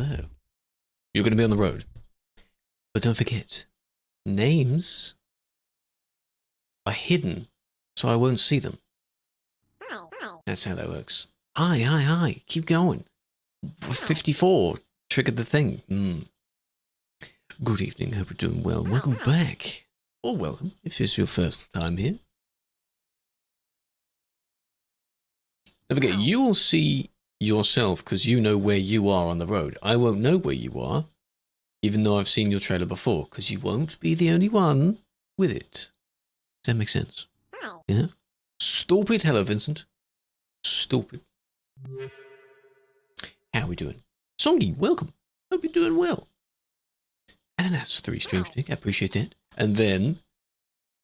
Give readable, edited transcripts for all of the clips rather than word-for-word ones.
hello. You're going to be on the road. But don't forget, names are hidden, so I won't see them. That's how that works. Hi. Keep going. 54 triggered the thing. Good evening. Hope you're doing well. Welcome back. Or welcome if it's your first time here. Don't forget, you will see yourself because you know where you are on the road. I won't know where you are, even though I've seen your trailer before, because you won't be the only one with it. Does that make sense? Yeah? Stupid. Hello, Vincent. Stupid. How are we doing? Songy, welcome. Hope you're doing well. And that's 3 stream stick. I appreciate that. And then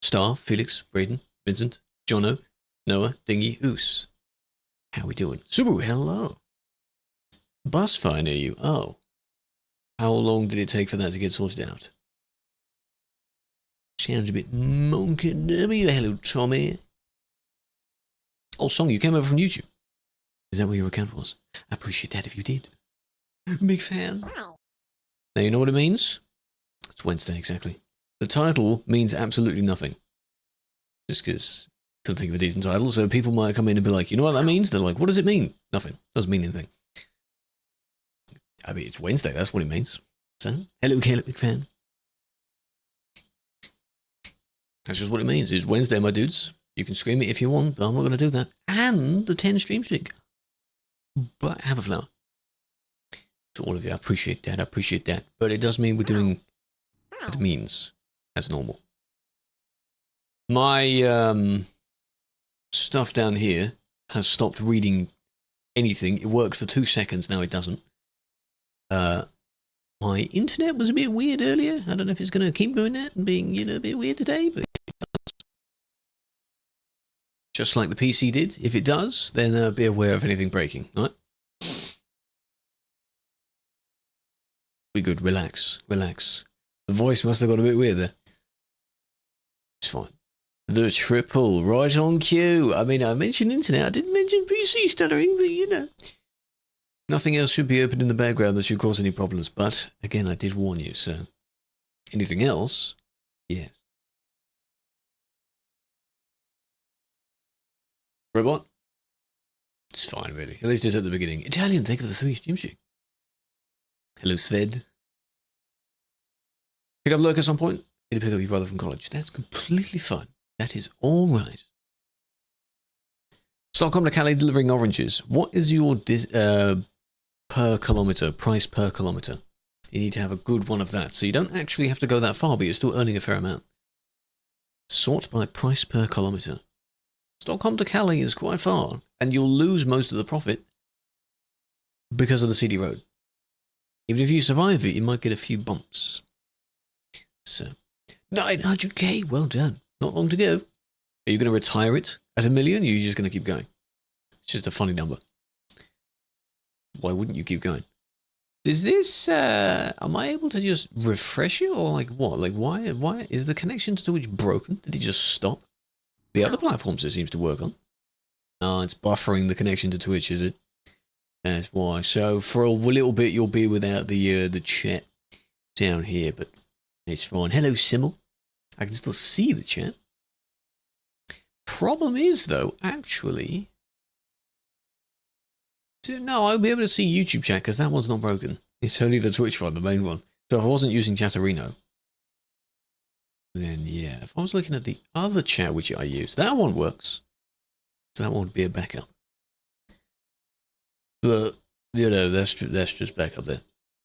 Star, Felix, Braden, Vincent, Jono, Noah, Dingy, Oos. How we doing? Subaru, hello. Bus fire near you. Oh. How long did it take for that to get sorted out? Sounds a bit monkey. Hello, Tommy. Oh, Song, you came over from YouTube. Is that where your account was? I appreciate that if you did. Big fan. Now, you know what it means? It's Wednesday, exactly. The title means absolutely nothing. Just because I couldn't think of a decent title, so people might come in and be like, you know what that means? They're like, what does it mean? Nothing. Doesn't mean anything. I mean, it's Wednesday, that's what it means. So, hello, Caleb, big fan. That's just what it means. It's Wednesday, my dudes. You can scream it if you want, but I'm not going to do that. And the 10 stream stick. But have a flower. To all of you, I appreciate that. But it does mean we're doing what it means as normal. My stuff down here has stopped reading anything. It worked for 2 seconds, now it doesn't. My internet was a bit weird earlier. I don't know if it's going to keep doing that and being, a bit weird today, but just like the PC did. If it does, then be aware of anything breaking, right? Be good. Relax. The voice must have got a bit weird there. It's fine. The triple, right on cue. I mean, I mentioned internet. I didn't mention PC stuttering, but nothing else should be open in the background that should cause any problems. But, again, I did warn you, so anything else? Yes. Robot? It's fine, really. At least it's at the beginning. Italian, thank you for the 3 stream sheet. Hello, Sved. Pick up Lurk at some point? Need to pick up your brother from college. That's completely fine. That is all right. Stockholm to Cali delivering oranges. What is your per kilometer, price per kilometer? You need to have a good one of that. So you don't actually have to go that far, but you're still earning a fair amount. Sort by price per kilometer. Stockholm to Cali is quite far, and you'll lose most of the profit because of the CD road. Even if you survive it, you might get a few bumps. So, 900k, well done. Not long to go. Are you going to retire it at $1 million, or are you just going to keep going? It's just a funny number. Why wouldn't you keep going? Is this, am I able to just refresh it, or like what? Like why is the connection to Twitch broken? Did it just stop? The other platforms it seems to work on. Oh, it's buffering the connection to Twitch, is it? That's why. So for a little bit, you'll be without the chat down here, but it's fine. Hello, Simmel. I can still see the chat. Problem is, though, actually, no, I'll be able to see YouTube chat because that one's not broken. It's only the Twitch one, the main one. So if I wasn't using Chatterino, then yeah, if I was looking at the other chat which I use, that one works. So that one would be a backup. But, that's just backup there.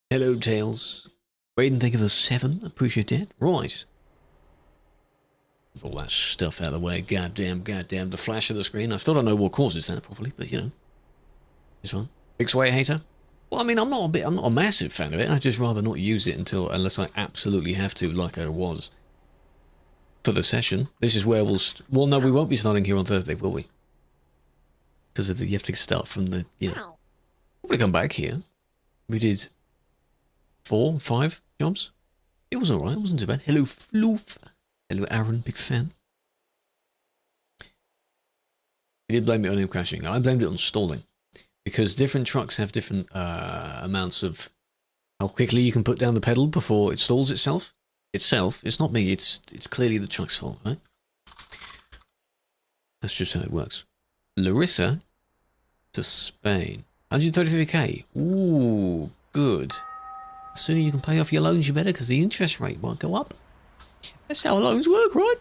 Hello, Tails. Braden, think of the 7. Appreciate that. Right. With all that stuff out of the way. Goddamn, the flash of the screen. I still don't know what causes that properly, but it's fine. Big sway hater? Well, I mean, I'm not a massive fan of it. I'd just rather not use it unless I absolutely have to, like I was. For the session. This is where well, no, we won't be starting here on Thursday, will we? Because you have to start from the, We're going to come back here. We did 4, 5 jobs. It was alright, it wasn't too bad. Hello, Floof. Hello, Aaron, big fan. You did blame it on him crashing. I blamed it on stalling. Because different trucks have different amounts of How quickly you can put down the pedal before it stalls itself. It's not me, it's clearly the truck's fault, right? That's just how it works. Larissa to Spain. 133k. Ooh, good. The sooner you can pay off your loans, you better, because the interest rate won't go up. That's how loans work, right?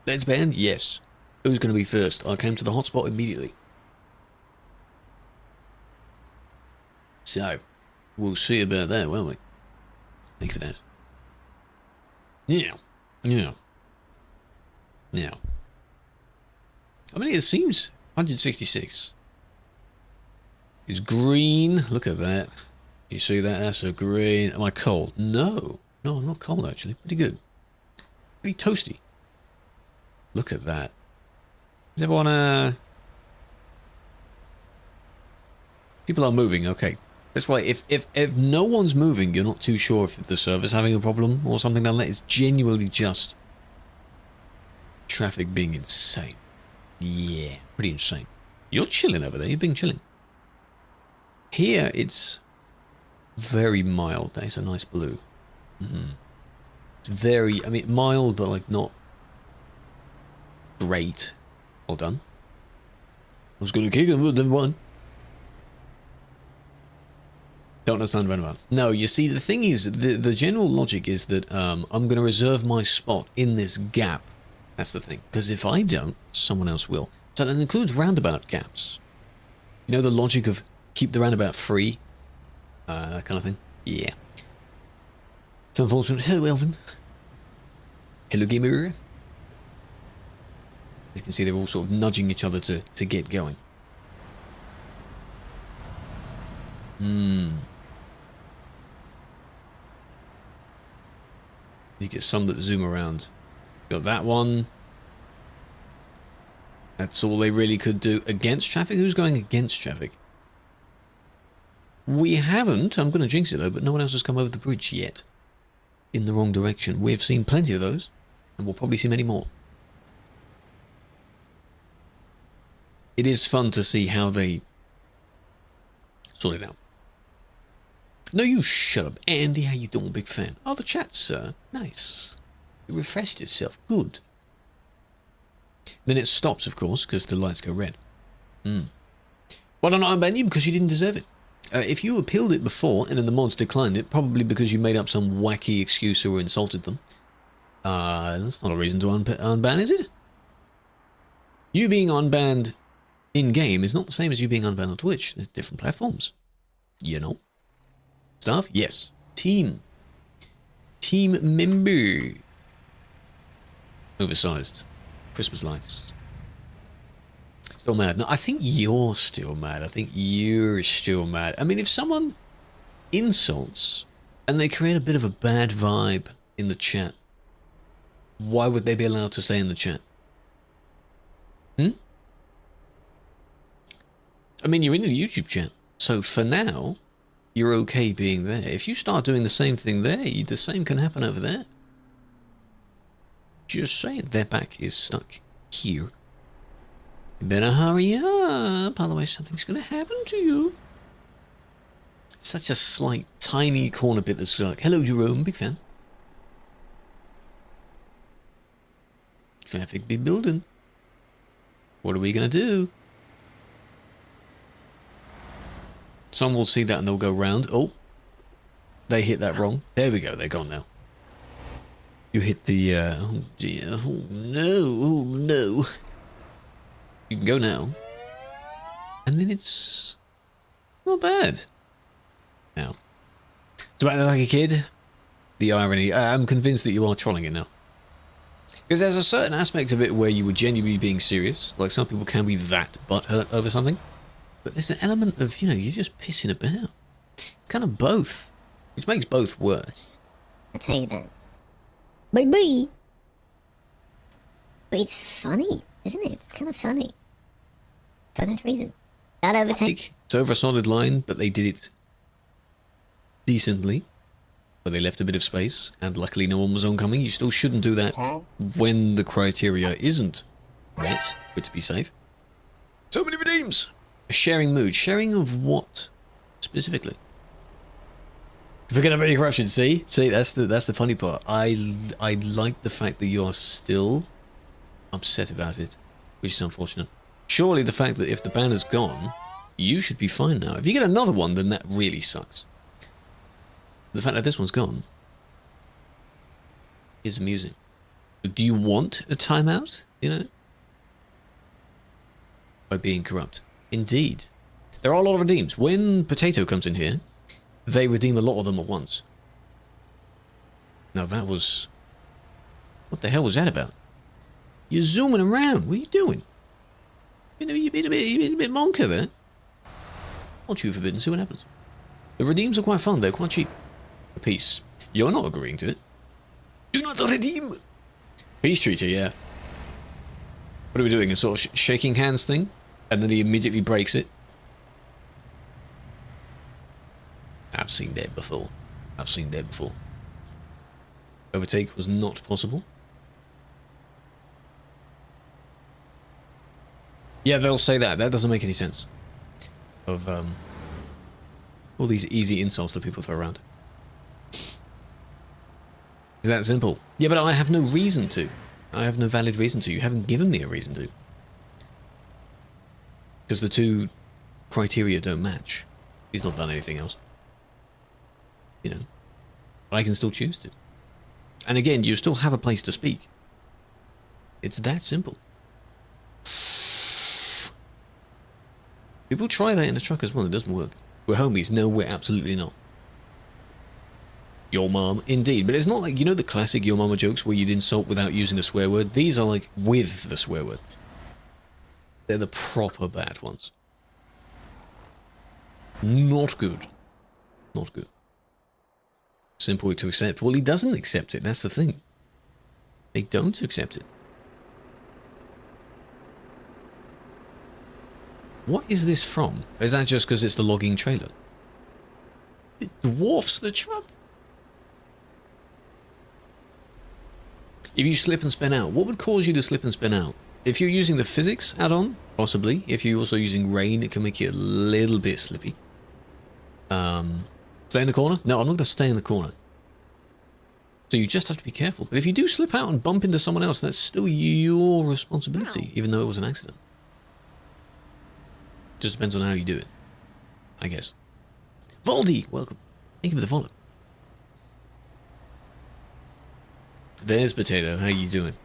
That's banned? Yes. Who's going to be first? I came to the hotspot immediately. So, we'll see about that, won't we? Thank you for that. Yeah. Yeah. Yeah. I mean, it seems 166. It's green. Look at that. You see that? That's a green. Am I cold? No. No, I'm not cold, actually. Pretty good. Pretty toasty. Look at that. Does everyone, people are moving, okay. That's why if no one's moving, you're not too sure if the server's having a problem or something like that. It's genuinely just traffic being insane. Yeah, pretty insane. You're chilling over there. You've been chilling. Here, it's very mild. That is a nice blue. It's very, I mean, mild, but like not great. Well done. I was going to kick him, but then won. Don't understand roundabouts. No, you see, the thing is, the general logic is that I'm going to reserve my spot in this gap. That's the thing. Because if I don't, someone else will. So that includes roundabout gaps. You know the logic of keep the roundabout free? That kind of thing? Yeah. It's unfortunate. Hello, Elvin. Hello, gamer. As you can see, they're all sort of nudging each other to get going. You get some that zoom around. Got that one. That's all they really could do against traffic. Who's going against traffic? We haven't. I'm going to jinx it though, but no one else has come over the bridge yet. In the wrong direction. We've seen plenty of those, and we'll probably see many more. It is fun to see how they sort it out. No, you shut up. Andy, how you doing? Big fan. Oh, the chat, sir. Nice. You refreshed yourself. Good. Then it stops, of course, because the lights go red. Why don't I ban you? Because you didn't deserve it. If you appealed it before, and then the mods declined it, probably because you made up some wacky excuse or insulted them. That's not a reason to unban, is it? You being unbanned in-game is not the same as you being unbanned on Twitch. They're different platforms. You know? Staff? Yes. Team. Team member. Oversized. Christmas lights. Still mad. No, I think you're still mad. I think you're still mad. I mean, if someone insults and they create a bit of a bad vibe in the chat, why would they be allowed to stay in the chat? I mean, you're in the YouTube chat, so for now, you're okay being there. If you start doing the same thing there, the same can happen over there. Just saying, their back is stuck here. You better hurry up, otherwise something's going to happen to you. It's such a slight, tiny corner bit that's like, hello Jerome, big fan. Traffic be building. What are we going to do? Some will see that and they'll go round. Oh, they hit that wrong. There we go, they're gone now. You hit the, oh dear, oh no. You can go now. And then it's not bad. Now, it's about like a kid. The irony, I'm convinced that you are trolling it now. Because there's a certain aspect of it where you were genuinely being serious. Like some people can be that butthurt over something. But there's an element of, you know, you're just pissing about. It's kind of both. Which makes both worse. I'll tell you that. Baby! But it's funny, isn't it? It's kind of funny. For that reason. Not overtake. It's over a solid line, but they did it decently. But they left a bit of space, and luckily no one was oncoming. You still shouldn't do that when the criteria isn't met, but to be safe. So many redeems! A sharing mood. Sharing of what, specifically? Forget about your corruption. See, that's the funny part. I like the fact that you are still upset about it, which is unfortunate. Surely the fact that if the banner's gone, you should be fine now. If you get another one, then that really sucks. The fact that this one's gone is amusing. Do you want a timeout? You know, by being corrupt. Indeed, there are a lot of redeems. When Potato comes in here, they redeem a lot of them at once. Now that was... What the hell was that about? You're zooming around. What are you doing? You've been a bit monker there. I'll chew forbidden, see what happens. The redeems are quite fun. They're quite cheap. A piece. You're not agreeing to it. Do not redeem. Peace treaty, yeah. What are we doing? A sort of shaking hands thing? And then he immediately breaks it? I've seen that before. I've seen that before. Overtake was not possible. Yeah, they'll say that. That doesn't make any sense. Of, all these easy insults that people throw around. It's that simple. Yeah, but I have no reason to. I have no valid reason to. You haven't given me a reason to. Because the two criteria don't match. He's not done anything else. You know. I can still choose to. And again, you still have a place to speak. It's that simple. People try that in the truck as well, it doesn't work. We're homies. No, we're absolutely not. Your mom, indeed. But it's not like, you know the classic your mama jokes where you'd insult without using a swear word? These are like with the swear word. They're the proper bad ones. Not good. Not good. Simple to accept. Well, he doesn't accept it, that's the thing. They don't accept it. What is this from? Is that just because it's the logging trailer? It dwarfs the truck. If you slip and spin out, what would cause you to slip and spin out? If you're using the physics add-on, possibly. If you're also using rain, it can make you a little bit slippy. Stay in the corner? No, I'm not going to stay in the corner. So you just have to be careful. But if you do slip out and bump into someone else, that's still your responsibility, even though it was an accident. Just depends on how you do it, I guess. Voldy, welcome. Thank you for the follow. There's Potato. How you doing?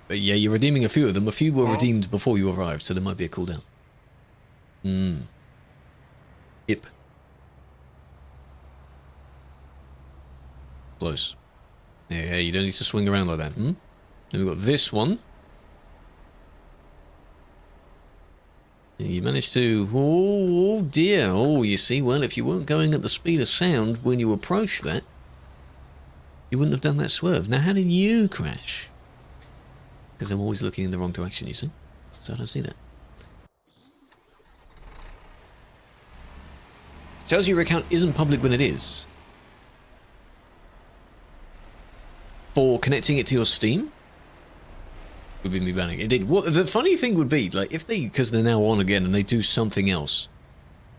But yeah, you're redeeming a few of them. A few were redeemed before you arrived, so there might be a cooldown. Yep. Close. Yeah, you don't need to swing around like that. Then we've got this one. You managed to... Oh dear. Oh, you see, well, if you weren't going at the speed of sound when you approached that, you wouldn't have done that swerve. Now, how did you crash? Because I'm always looking in the wrong direction, you see. So I don't see that. Tells you your account isn't public when it is. For connecting it to your Steam? Would be me banning it. Indeed. What the funny thing would be, like, if they, because they're now on again and they do something else,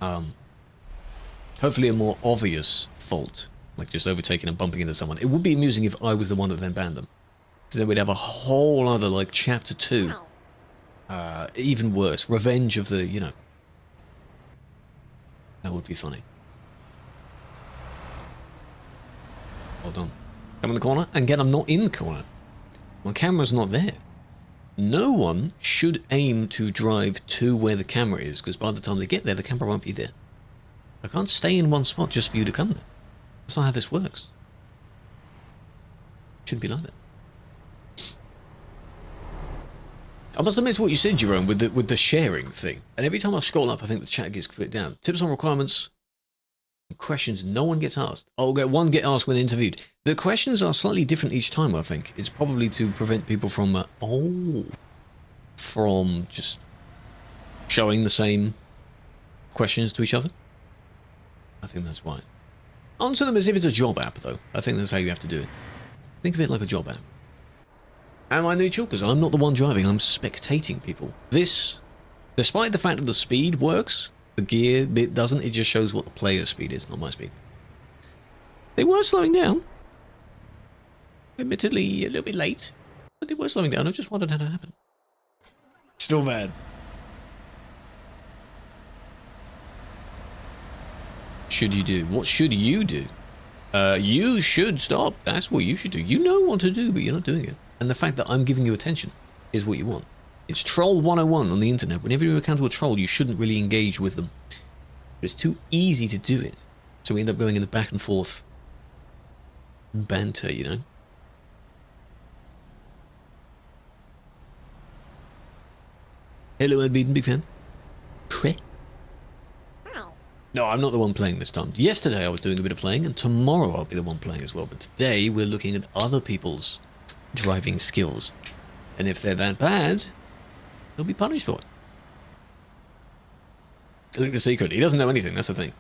hopefully a more obvious fault, like just overtaking and bumping into someone, it would be amusing if I was the one that then banned them. Because then we'd have a whole other, like, chapter 2. Even worse. Revenge of the, you know. That would be funny. Hold on. Come in the corner, and again, I'm not in the corner. My camera's not there. No one should aim to drive to where the camera is, because by the time they get there, the camera won't be there. I can't stay in one spot just for you to come there. That's not how this works. It shouldn't be like that. I must admit what you said, Jerome, with the sharing thing. And every time I scroll up, I think the chat gets put down. Tips on requirements. Questions no one gets asked. Oh, one get asked when interviewed. The questions are slightly different each time, I think. It's probably to prevent people from, from just showing the same questions to each other. I think that's why. Answer them as if it's a job app, though. I think that's how you have to do it. Think of it like a job app. Am I neutral? Because I'm not the one driving, I'm spectating people. This, despite the fact that the speed works, the gear bit doesn't, it just shows what the player's speed is, not my speed. They were slowing down. Admittedly, a little bit late, but they were slowing down. I just wondered how that happened. Still mad. Should you do? What should you do? You should stop. That's what you should do. You know what to do, but you're not doing it. And the fact that I'm giving you attention is what you want. It's Troll 101 on the internet. Whenever you encounter a troll, you shouldn't really engage with them. But it's too easy to do it. So we end up going in the back and forth banter, you know? Hello, Unbeaten, big fan. Krew. No, I'm not the one playing this time. Yesterday I was doing a bit of playing, and tomorrow I'll be the one playing as well. But today we're looking at other people's driving skills. And if they're that bad, they'll be punished for it. I think the secret, he doesn't know anything, that's the thing.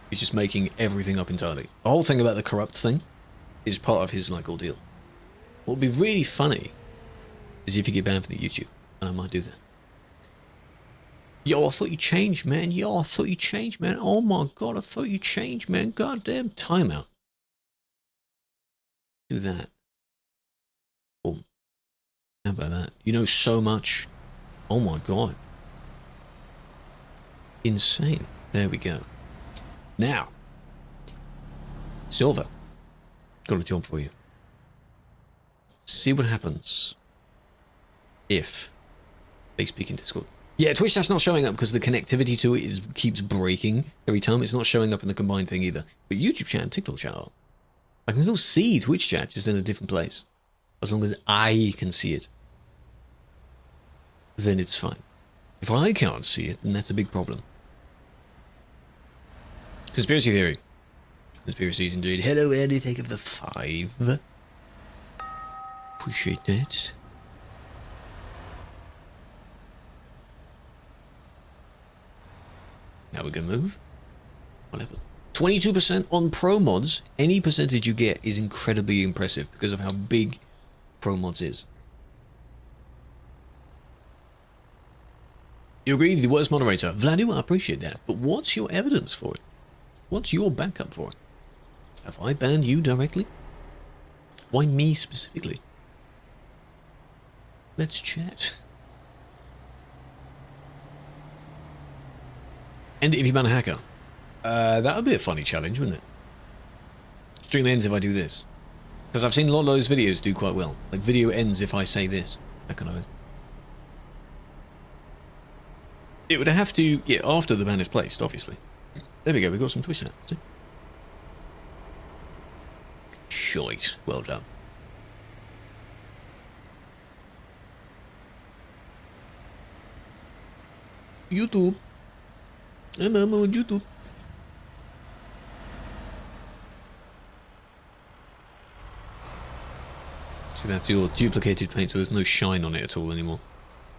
He's just making everything up entirely. The whole thing about the corrupt thing is part of his, like, ordeal. What would be really funny is if you get banned from the YouTube, and I might do that. Yo, I thought you changed, man. Yo, I thought you changed, man. Oh my god, I thought you changed, man. Goddamn timeout. Do that. Boom. How about that? You know so much. Oh my god. Insane. There we go. Now, Silver, got a job for you. See what happens if they speak in Discord. Yeah, Twitch chat's not showing up because the connectivity to it keeps breaking every time. It's not showing up in the combined thing either. But YouTube chat and TikTok chat are. I can still see Twitch chat, just in a different place. As long as I can see it, then it's fine. If I can't see it, then that's a big problem. Conspiracy theory. Conspiracies indeed. Hello, Andy. Thank you for the 5. Appreciate that. Now we're going to move. What happened? 22% on Pro Mods. Any percentage you get is incredibly impressive because of how big Pro Mods is. You agree? The worst moderator. Vladimir, I appreciate that. But what's your evidence for it? What's your backup for it? Have I banned you directly? Why me specifically? Let's chat. And if you ban a hacker, that would be a funny challenge, wouldn't it? Stream ends if I do this. Because I've seen a lot of those videos do quite well. Like video ends if I say this. That kind of thing. It would have to, yeah, after the ban is placed, obviously. There we go, we got some Twitch chat. See? Shite. Well done. YouTube. I'm on YouTube. So that's your duplicated paint, so there's no shine on it at all anymore.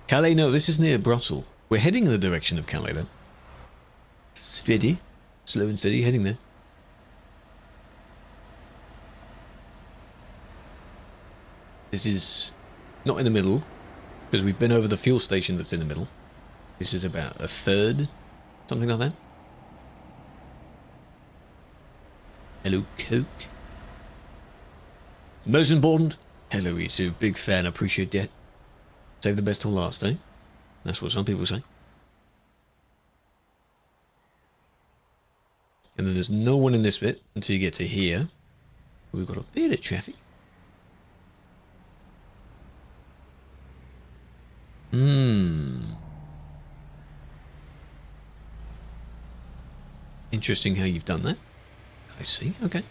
Calais, no, this is near Brussels. We're heading in the direction of Calais, though. Steady. Slow and steady, heading there. This is not in the middle, because we've been over the fuel station that's in the middle. This is about a third. Something like that. Hello, Coke. Most important, hello, YouTube. Big fan, appreciate that. Save the best till last, eh? That's what some people say. And then there's no one in this bit until you get to here. We've got a bit of traffic. Interesting how you've done that. I see, okay.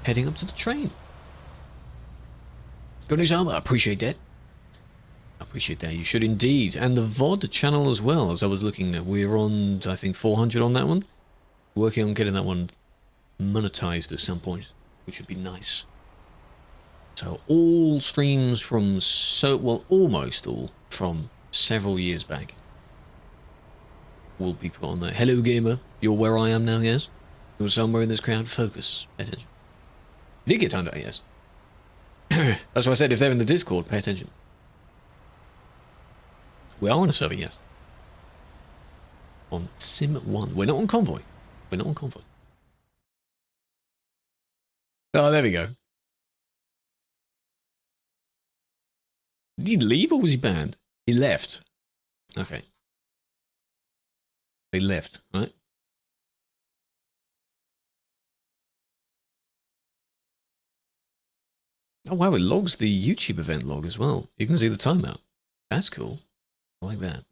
Heading up to the train. Good news, Alba. I appreciate that. I appreciate that. You should indeed. And the VOD channel as well, as I was looking at. We're on, I think, 400 on that one. Working on getting that one monetized at some point, which would be nice. So all streams from almost all from several years back will be put on there. Hello, gamer. You're where I am now, yes? You're somewhere in this crowd. Focus. Pay attention. You did get timed out, yes. That's why I said if they're in the Discord, pay attention. We are on a server, yes. On Sim 1. We're not on Convoy. We're not on Convoy. Oh, there we go. Did he leave or was he banned? He left. Okay. He left, right? Oh, wow, it logs the YouTube event log as well. You can see the timeout. That's cool. I like that.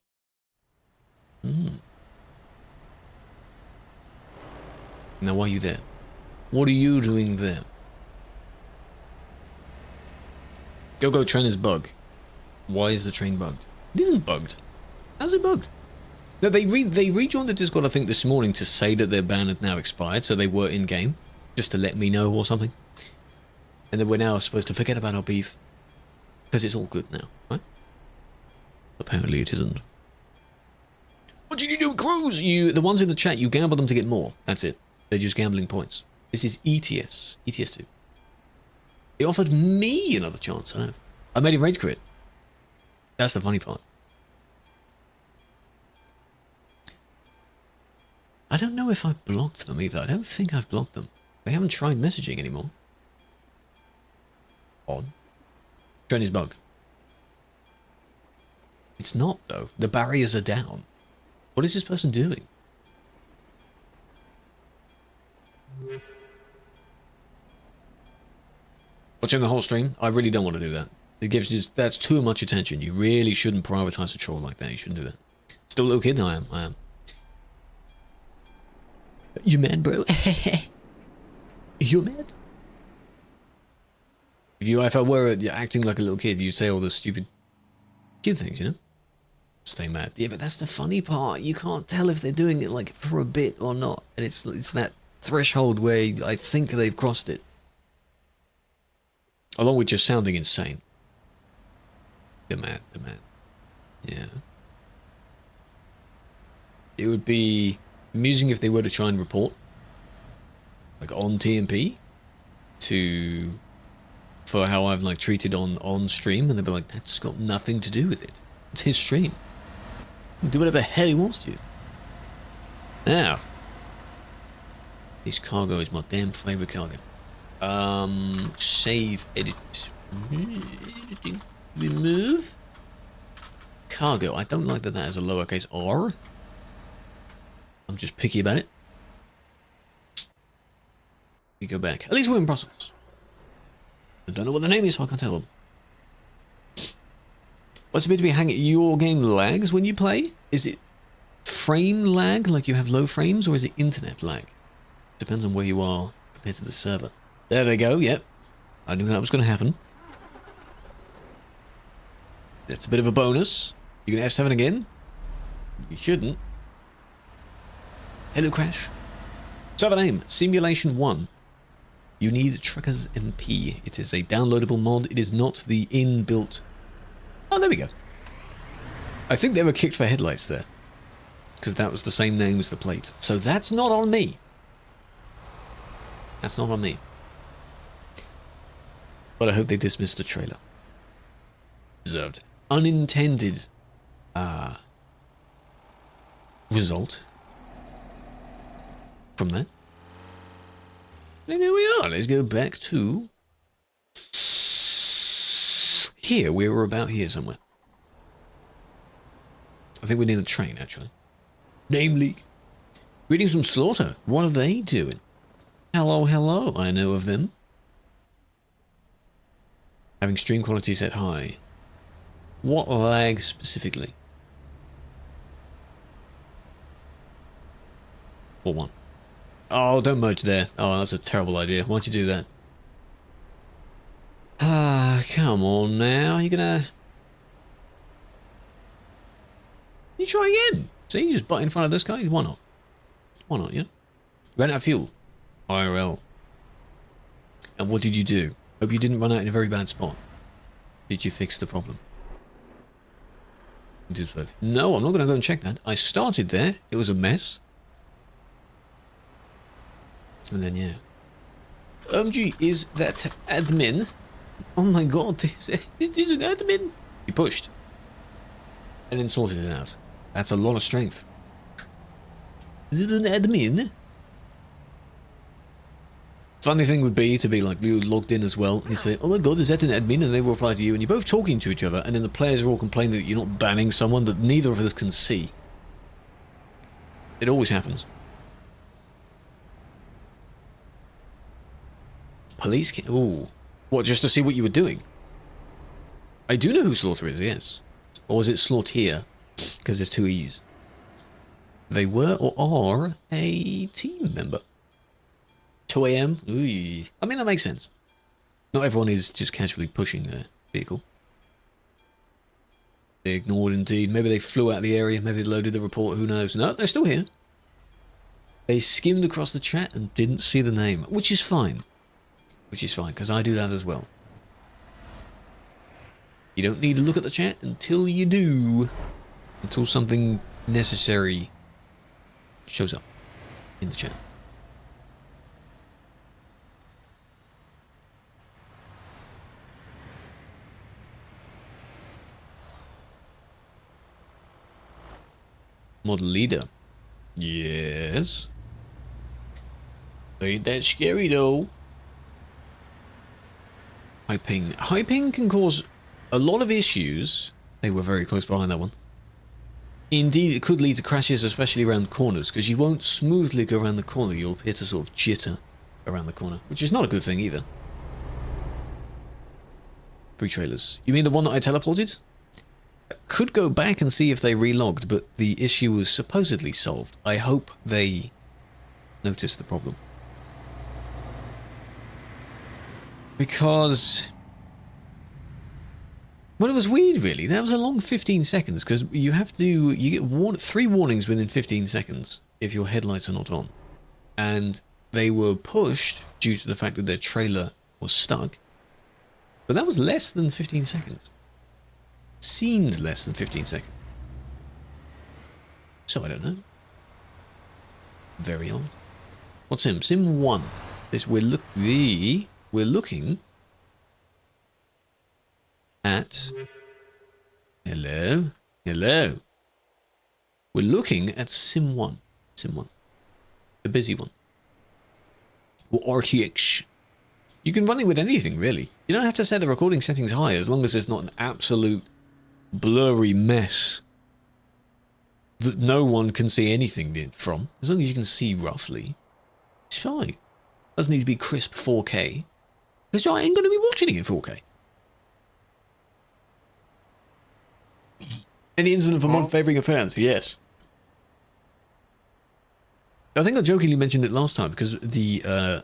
Now, why are you there? What are you doing there? Go train is bug. Why is the train bugged? It isn't bugged. How's it bugged? No, they rejoined the Discord, I think, this morning to say that their ban had now expired, so they were in-game, just to let me know or something. And then we're now supposed to forget about our beef, because it's all good now, right? Apparently it isn't. What did you do, Krews? The ones in the chat, you gamble them to get more. That's it. They're just gambling points. This is ETS. ETS2. He offered me another chance. I made him rage quit. That's the funny part. I don't know if I blocked them either. I don't think I've blocked them. They haven't tried messaging anymore. Odd. Train is bug. It's not, though. The barriers are down. What is this person doing? Watching the whole stream? I really don't want to do that. It gives you, that's too much attention. You really shouldn't prioritize a troll like that. You shouldn't do that. Still a little kid? I am. You mad, bro? You mad? If I were acting like a little kid, you'd say all the stupid kid things, you know? Stay mad. Yeah, but that's the funny part. You can't tell if they're doing it like for a bit or not. And it's that threshold where I think they've crossed it. Along with just sounding insane. They're mad. Yeah. It would be amusing if they were to try and report, like on TMP, for how I've like treated on stream, and they'd be like, that's got nothing to do with it. It's his stream. He'll do whatever the hell he wants to. Now, this cargo is my damn favorite cargo. Save, edit, remove. Cargo. I don't like that has a lowercase r. I'm just picky about it. We go back. At least we're in Brussels. I don't know what the name is, so I can't tell them. What's it meant to be hanging? Your game lags when you play? Is it frame lag, like you have low frames, or is it internet lag? Depends on where you are compared to the server. There they go, yep. I knew that was going to happen. That's a bit of a bonus. You can F7 again? You shouldn't. Hello, Crash. Server name, Simulation 1. You need TruckersMP. It is a downloadable mod. It is not the inbuilt... Oh, there we go. I think they were kicked for headlights there, because that was the same name as the plate. So that's not on me. That's not on me. But I hope they dismissed the trailer. Deserved. Unintended result from that. And here we are. Let's go back to here. We were about here somewhere. I think we need the train, actually. Name leak. Greetings from Slaughter. What are they doing? Hello, hello. I know of them. Having stream quality set high. What lag specifically? What one? Oh, don't merge there. Oh, that's a terrible idea. Why'd you do that? Ah, come on now. You're gonna... You try again. See, you just butt in front of this guy. Why not? Why not, yeah? Ran out of fuel. IRL. And what did you do? Hope you didn't run out in a very bad spot. Did you fix the problem? No, I'm not going to go and check that. I started there. It was a mess. And then, yeah. OMG, is that admin? Oh my god, this is an admin. He pushed. And then sorted it out. That's a lot of strength. Is it an admin? Funny thing would be to be like you logged in as well, and you say, "Oh my god, is that an admin?" And they will reply to you, and you're both talking to each other, and then the players are all complaining that you're not banning someone that neither of us can see. It always happens. Police can... Ooh. What, just to see what you were doing? I do know who Slaughter is, yes. Or is it Slaughteer? Because there's two E's. They were or are a team member. 2 AM? Ooh. I mean, that makes sense. Not everyone is just casually pushing their vehicle. They ignored indeed. Maybe they flew out of the area. Maybe they loaded the report. Who knows? No, they're still here. They skimmed across the chat and didn't see the name, which is fine. Which is fine, because I do that as well. You don't need to look at the chat until you do. Until something necessary shows up in the chat. Model leader. Yes. Ain't that scary though. High ping. High ping can cause a lot of issues. They were very close behind that one. Indeed, it could lead to crashes, especially around corners, because you won't smoothly go around the corner. You'll hit a sort of jitter around the corner, which is not a good thing either. Free trailers. You mean the one that I teleported? Could go back and see if they relogged, but the issue was supposedly solved. I hope they noticed the problem. Because... well, it was weird, really. That was a long 15 seconds, because you have to... you get 3 warnings within 15 seconds if your headlights are not on. And they were pushed due to the fact that their trailer was stuck. But that was less than 15 seconds. Seemed less than 15 seconds. So I don't know. Very odd. What's him? Sim 1. This we're looking at... hello? Hello? We're looking at Sim 1. Sim 1. The busy one. Or RTX. You can run it with anything, really. You don't have to set the recording settings high, as long as there's not an absolute blurry mess that no one can see anything from. As long as you can see roughly, it's fine. Doesn't need to be crisp 4K, because I ain't going to be watching it in 4K. Any incident for mod favouring a fans? Yes. I think I jokingly mentioned it last time, because the,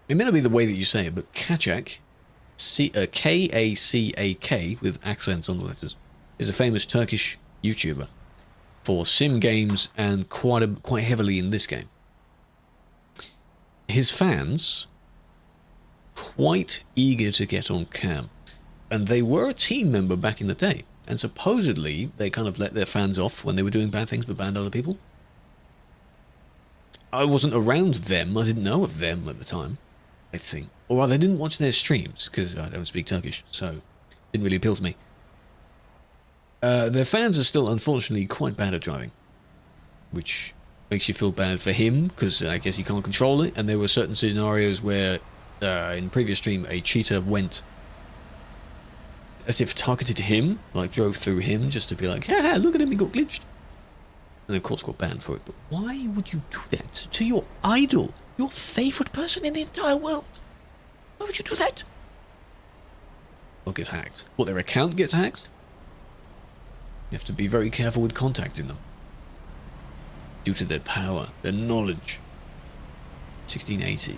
it may not be the way that you say it, but Kachak, K-A-C-A-K, with accents on the letters, is a famous Turkish YouTuber for sim games and quite heavily in this game. His fans, quite eager to get on cam, and they were a team member back in the day, and supposedly they kind of let their fans off when they were doing bad things but banned other people. I wasn't around them, I didn't know of them at the time, I think. Or I didn't watch their streams, because I don't speak Turkish, so it didn't really appeal to me. Their fans are still, unfortunately, quite bad at driving, which makes you feel bad for him, because I guess he can't control it, and there were certain scenarios where, in the previous stream, a cheater went as if targeted him, like drove through him, just to be like, haha, look at him, he got glitched. And of course got banned for it. But why would you do that to your idol, your favourite person in the entire world? Why would you do that? Or get hacked. What, their account gets hacked? You have to be very careful with contacting them. Due to their power, their knowledge. 1680.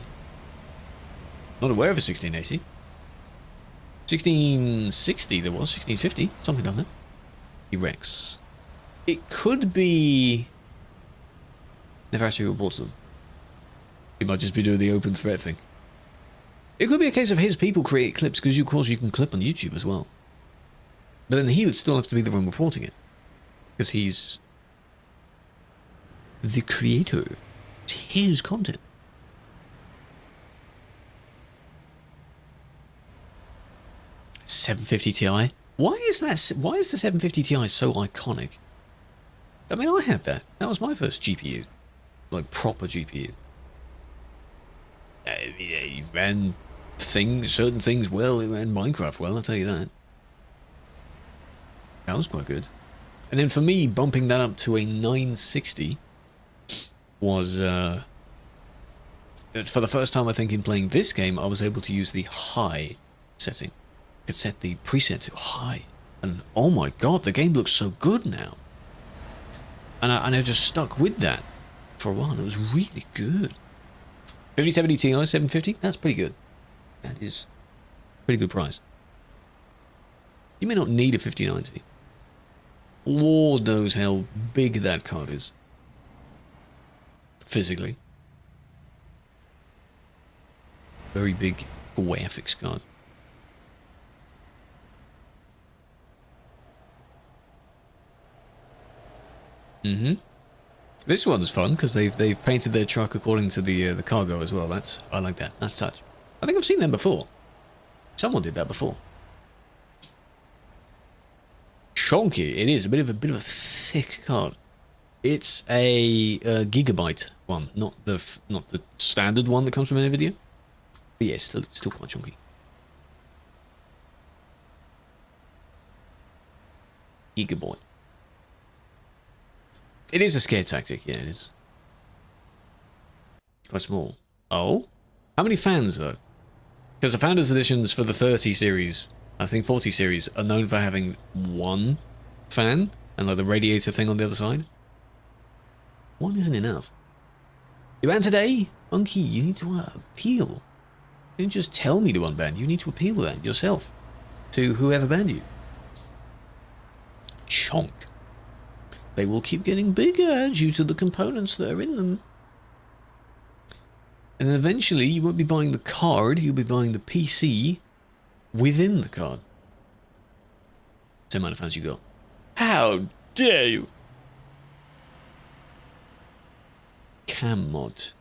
Not aware of a 1680. 1660 there was, 1650, something like that. Rex. It could be... never actually reported them. He might just be doing the open threat thing. It could be a case of his people create clips, because of course you can clip on YouTube as well. But then he would still have to be the one reporting it, because he's the creator. It's his content. $750 Ti. Why is that? Why is the 750 Ti so iconic? I mean, I had that. That was my first GPU, like proper GPU. he ran certain things well. He ran Minecraft well, I'll tell you that. That was quite good. And then for me, bumping that up to a 960 was, for the first time I think in playing this game, I was able to use the high setting. I could set the preset to high. And oh my god, the game looks so good now. And I just stuck with that for a while. It was really good. 5070 Ti 750, that's pretty good. That is a pretty good price. You may not need a 5090. Lord knows how big that card is. Physically. Very big graphics card. This one's fun because they've painted their truck according to the cargo as well. I like that. Nice touch. I think I've seen them before. Someone did that before. Chonky. It is a bit of a thick card. It's a gigabyte one, not the standard one that comes from NVIDIA. But yeah, still quite chunky. Gigabyte. It is a scare tactic, yeah, it is. Quite small. Oh? How many fans, though? Because the Founders Editions for the 30 series, I think 40 series, are known for having one fan, and like the radiator thing on the other side. One isn't enough. You ran today? Monkey, you need to appeal. You don't just tell me to unban, you need to appeal that yourself. To whoever banned you. Chonk. They will keep getting bigger due to the components that are in them. And eventually you won't be buying the card, you'll be buying the PC within the card. Same amount of fans you got. How dare you! Cam mod.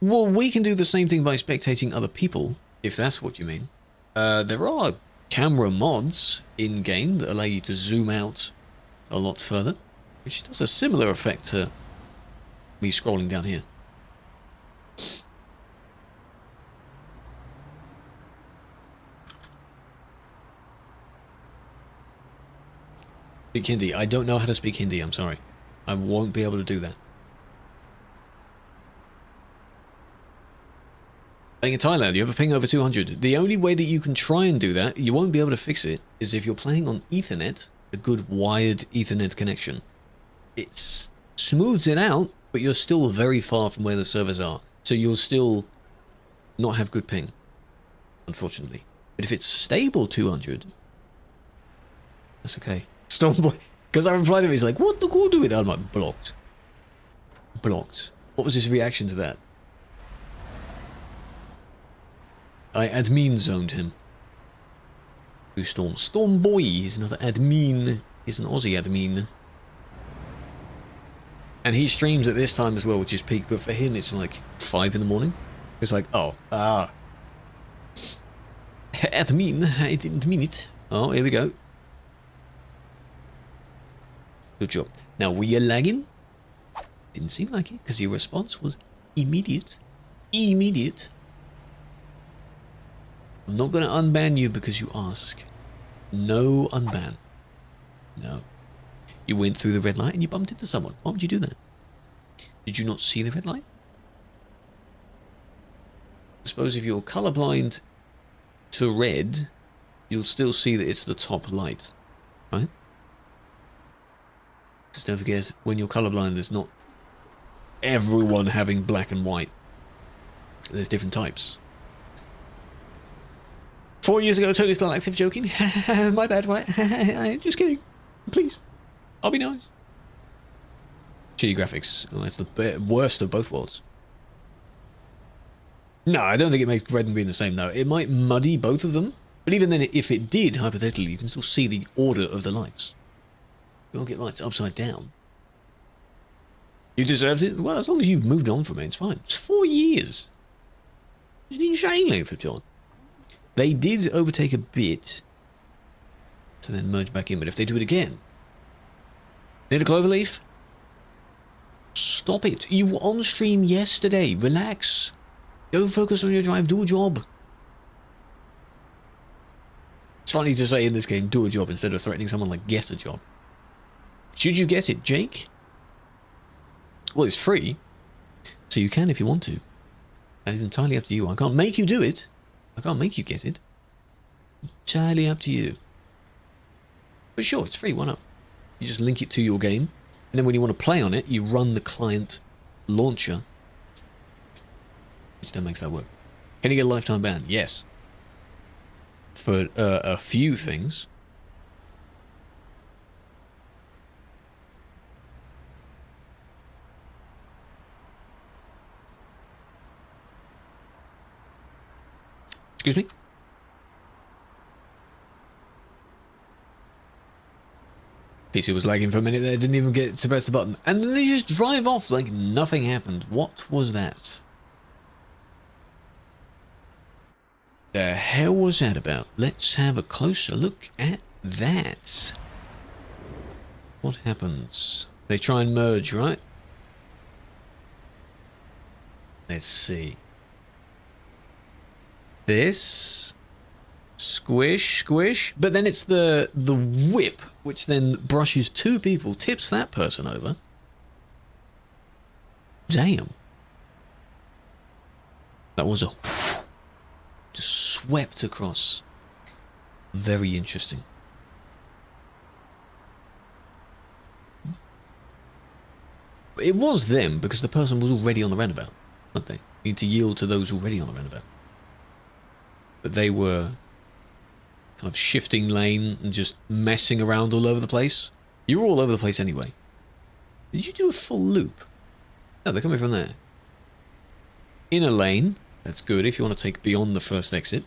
Well, we can do the same thing by spectating other people, if that's what you mean. There are camera mods in-game that allow you to zoom out a lot further, which does a similar effect to me scrolling down here. Speak Hindi. I don't know how to speak Hindi, I'm sorry. I won't be able to do that. Playing in Thailand, you have a ping over 200. The only way that you can try and do that, you won't be able to fix it, is if you're playing on Ethernet, a good wired Ethernet connection. It smooths it out, but you're still very far from where the servers are. So you'll still not have good ping, unfortunately. But if it's stable 200, that's okay. Stormboy, because I replied to him, he's like, what the cool do with that? I'm like, blocked. Blocked. What was his reaction to that? I admin zoned him. Who's Storm? Stormboy, he's another admin. He's an Aussie admin. And he streams at this time as well, which is peak, but for him it's like 5 in the morning. It's like, oh, admin, I didn't mean it. Oh, here we go. Good job. Now, were you lagging? Didn't seem like it, because your response was immediate. Immediate. I'm not going to unban you because you ask. No unban. No. You went through the red light and you bumped into someone. Why would you do that? Did you not see the red light? I suppose if you're colorblind to red, you'll still see that it's the top light, right? Because don't forget, when you're colorblind, there's not everyone having black and white. There's different types. 4 years ago, totally still active joking. My bad, right? Just kidding. Please. I'll be nice. Shitty graphics. Oh, it's the worst of both worlds. No, I don't think it makes red and green the same, though. It might muddy both of them. But even then, if it did, hypothetically, you can still see the order of the lights. You won't get lights upside down. You deserved it? Well, as long as you've moved on from it, it's fine. It's 4 years. It's an insane length of time. They did overtake a bit to then merge back in, but if they do it again... Need a cloverleaf? Stop it. You were on stream yesterday. Relax. Don't focus on your drive, do a job. It's funny to say in this game, do a job, instead of threatening someone like get a job. Should you get it, Jake? Well, it's free, so you can if you want to. That is entirely up to you. I can't make you do it. I can't make you get it. Entirely up to you. But sure, it's free, why not? You just link it to your game, and then when you want to play on it, you run the client launcher, which then makes that work. Can you get a lifetime ban? Yes. For a few things. Excuse me? PC was lagging for a minute there, didn't even get to press the button. And then they just drive off like nothing happened. What was that? The hell was that about? Let's have a closer look at that. What happens? They try and merge, right? Let's see. This... Squish, squish. But then it's the whip, which then brushes two people, tips that person over. Damn. That was a... just swept across. Very interesting. It was them, because the person was already on the roundabout, weren't they? You need to yield to those already on the roundabout. But they were... kind of shifting lane and just messing around all over the place. You were all over the place anyway. Did you do a full loop? No, they're coming from there. In a lane, that's good if you want to take beyond the first exit.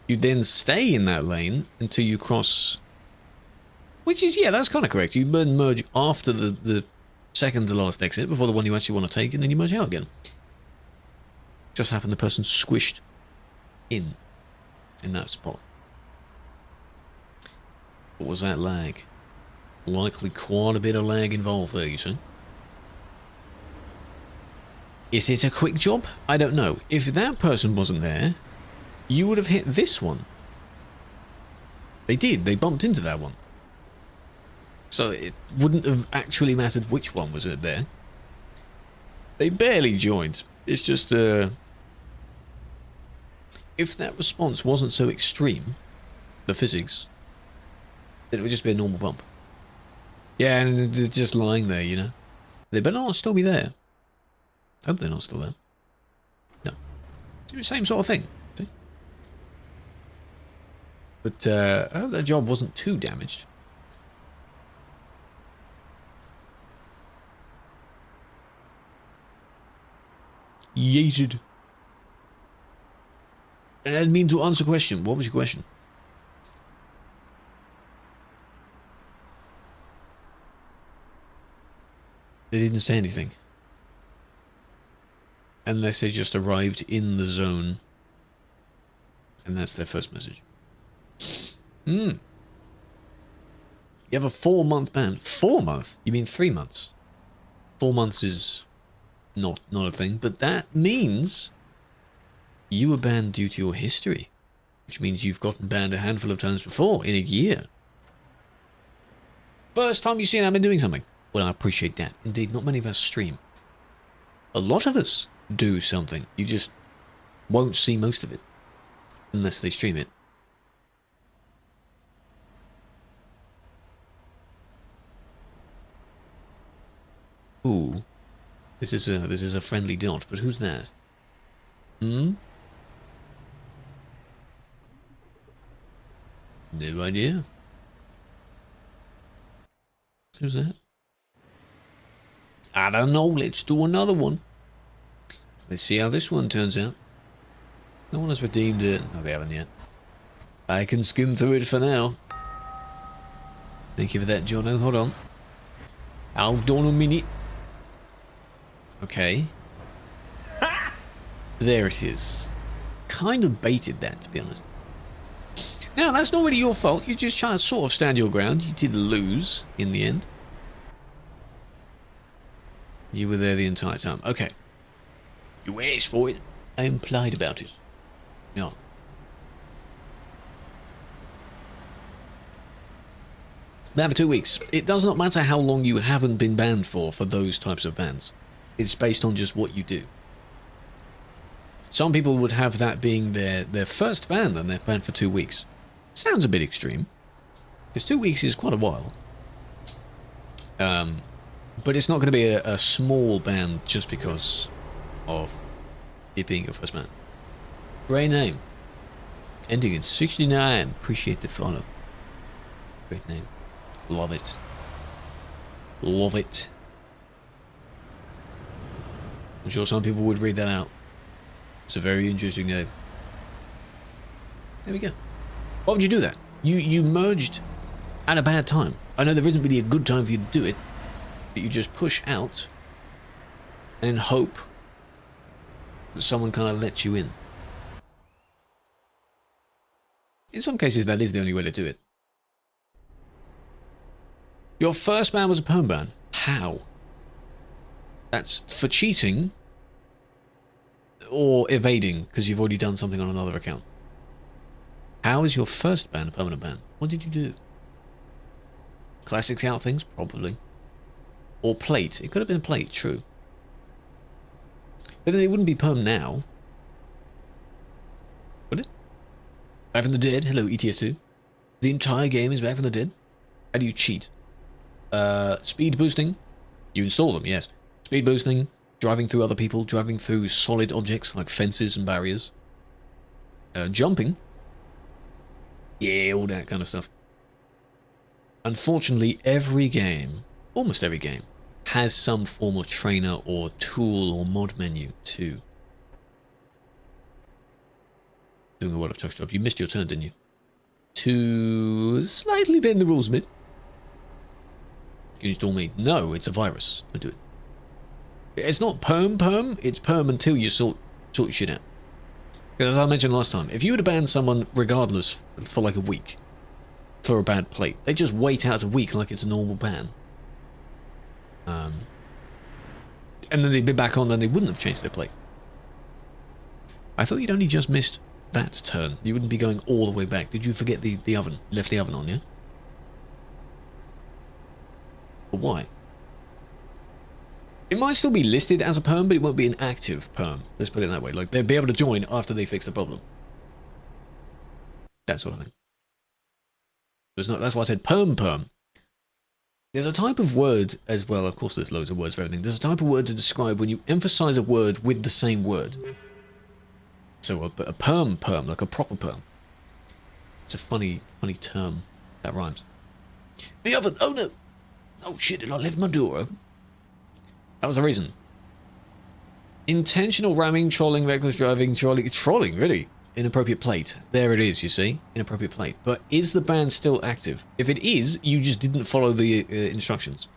You then stay in that lane until you cross... which is, yeah, that's kind of correct. You merge after the second to last exit before the one you actually want to take, and then you merge out again. Just happened the person squished in that spot. What was that lag? Likely quite a bit of lag involved there, you see. Is it a quick job? I don't know. If that person wasn't there, you would have hit this one. They did. They bumped into that one. So it wouldn't have actually mattered which one was there. They barely joined. It's just, if that response wasn't so extreme, the physics, then it would just be a normal bump. Yeah, and they're just lying there, you know. They better not still be there. Hope they're not still there. No. It's the same sort of thing. See? But I hope that job wasn't too damaged. Yeeted. I didn't mean to answer a question. What was your question? They didn't say anything. Unless they just arrived in the zone. And that's their first message. You have a 4-month ban. 4 months? You mean 3 months? 4 months is not a thing, but that means you were banned due to your history. Which means you've gotten banned a handful of times before in a year. First time you've seen I've been doing something. Well, I appreciate that. Indeed, not many of us stream. A lot of us do something. You just won't see most of it. Unless they stream it. Ooh. This is a friendly dot, but who's that? No idea. Who's that? I don't know. Let's do another one. Let's see how this one turns out. No one has redeemed it. No, they haven't yet. I can skim through it for now. Thank you for that, Jono. Hold on. Hold on a minute. Okay. There it is. Kind of baited that, to be honest. Now, that's not really your fault. You're just trying to sort of stand your ground. You did lose in the end. You were there the entire time. Okay. You asked for it. I implied about it. Yeah. Now for 2 weeks. It does not matter how long you haven't been banned for those types of bans. It's based on just what you do. Some people would have that being their first ban and they're banned for 2 weeks. Sounds a bit extreme. Because 2 weeks is quite a while. But it's not going to be a small ban just because of it being your first ban. Great name. Ending in 69. Appreciate the follow. Great name. Love it. Love it. I'm sure some people would read that out. It's a very interesting name. There we go. Why would you do that? You merged at a bad time. I know there isn't really a good time for you to do it, but you just push out and hope that someone kind of lets you in. In some cases, that is the only way to do it. Your first ban was a perm ban. How? That's for cheating or evading because you've already done something on another account. How is your first ban a permanent ban? What did you do? Classic scout things? Probably. Or plate. It could have been plate, true. But then it wouldn't be perm now. Would it? Back from the dead. Hello, ETS2. The entire game is back from the dead. How do you cheat? Speed boosting. You install them, yes. Speed boosting, driving through other people, driving through solid objects like fences and barriers. Jumping. Yeah, all that kind of stuff. Unfortunately, every game, almost every game, has some form of trainer or tool or mod menu too. Doing a World of Trucks job. You missed your turn, didn't you? To slightly bend the rules a bit. Can you install me? No, it's a virus. Don't do it. It's not perm, it's perm until you sort your shit out. Because as I mentioned last time, if you were to ban someone regardless for like a week for a bad plate, they just wait out a week like it's a normal ban. And then they'd be back on, then they wouldn't have changed their plate. I thought you'd only just missed that turn. You wouldn't be going all the way back. Did you forget the oven? Left the oven on, yeah? But why? It might still be listed as a perm, but it won't be an active perm. Let's put it that way. Like, they'll be able to join after they fix the problem. That sort of thing. It's not, that's why I said perm. There's a type of word as well. Of course, there's loads of words for everything. There's a type of word to describe when you emphasize a word with the same word. So a perm, like a proper perm. It's a funny term that rhymes. The oven. Oh no. Oh shit, did I leave my door open? That was the reason. Intentional ramming, trolling, reckless driving, trolling, really? Inappropriate plate. There it is, you see? Inappropriate plate. But is the ban still active? If it is, you just didn't follow the instructions.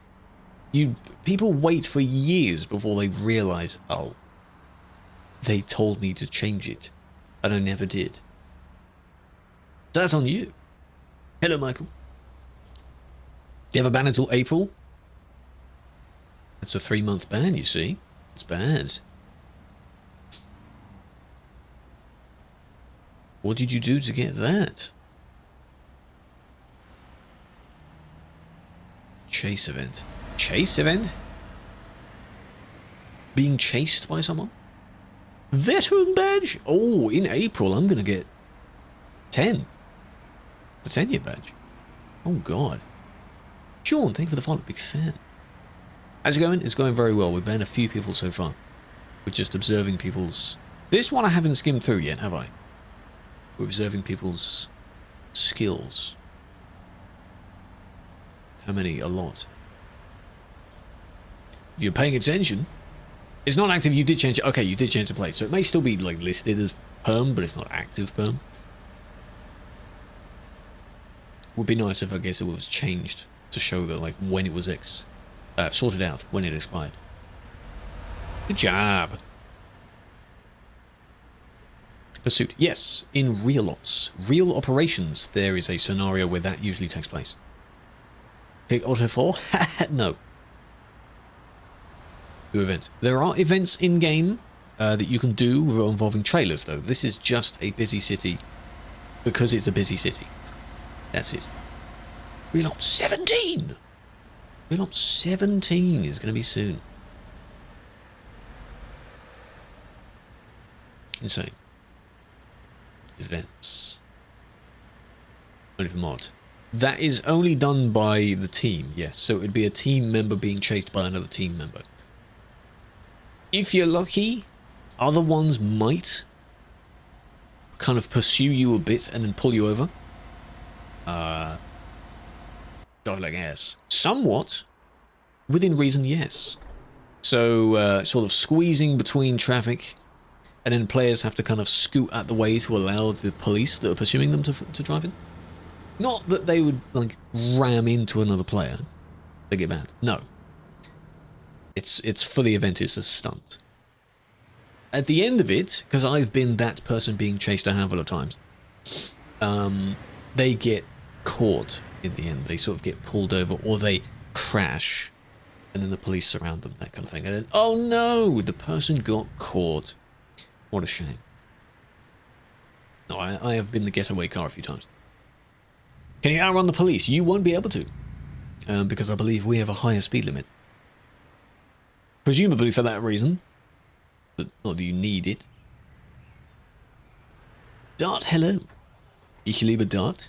People wait for years before they realize, oh, they told me to change it, and I never did. That's on you. Hello, Michael. You have a ban until April? That's a 3-month ban, you see. It's bad. What did you do to get that? Chase event. Chase event? Being chased by someone? Veteran badge? Oh, in April I'm gonna get 10. The 10-year badge. Oh god. Sean, thank you for the follow. Big fan. How's it going? It's going very well. We've banned a few people so far. We're just observing people's... This one I haven't skimmed through yet, have I? We're observing people's skills. How many? A lot. If you're paying attention... It's not active, you did change it. Okay, you did change the plate. So it may still be like listed as perm, but it's not active perm. Would be nice if I guess it was changed to show that like when it was sorted out, when it expired. Good job. Pursuit. Yes, in real ops. Real operations, there is a scenario where that usually takes place. Pick Auto 4? No. Do events. There are events in-game that you can do involving trailers, though. This is just a busy city because it's a busy city. That's it. Real Ops 17! Real Ops 17 is going to be soon. Insane. Events. Only for mod. That is only done by the team, yes. So it would be a team member being chased by another team member. If you're lucky, other ones might kind of pursue you a bit and then pull you over. God, like ass. Somewhat. Within reason, yes. So, sort of squeezing between traffic, and then players have to kind of scoot out the way to allow the police that are pursuing them to drive in. Not that they would, like, ram into another player. They get banned. No. It's for the event, it's a stunt. At the end of it, because I've been that person being chased a handful of times, they get caught in the end. They sort of get pulled over, or they crash, and then the police surround them, that kind of thing. And then, oh no, the person got caught. What a shame. No, I have been the getaway car a few times. Can you outrun the police? You won't be able to, because I believe we have a higher speed limit. Presumably for that reason, but or do you need it? Dart, hello. Ich liebe Dart.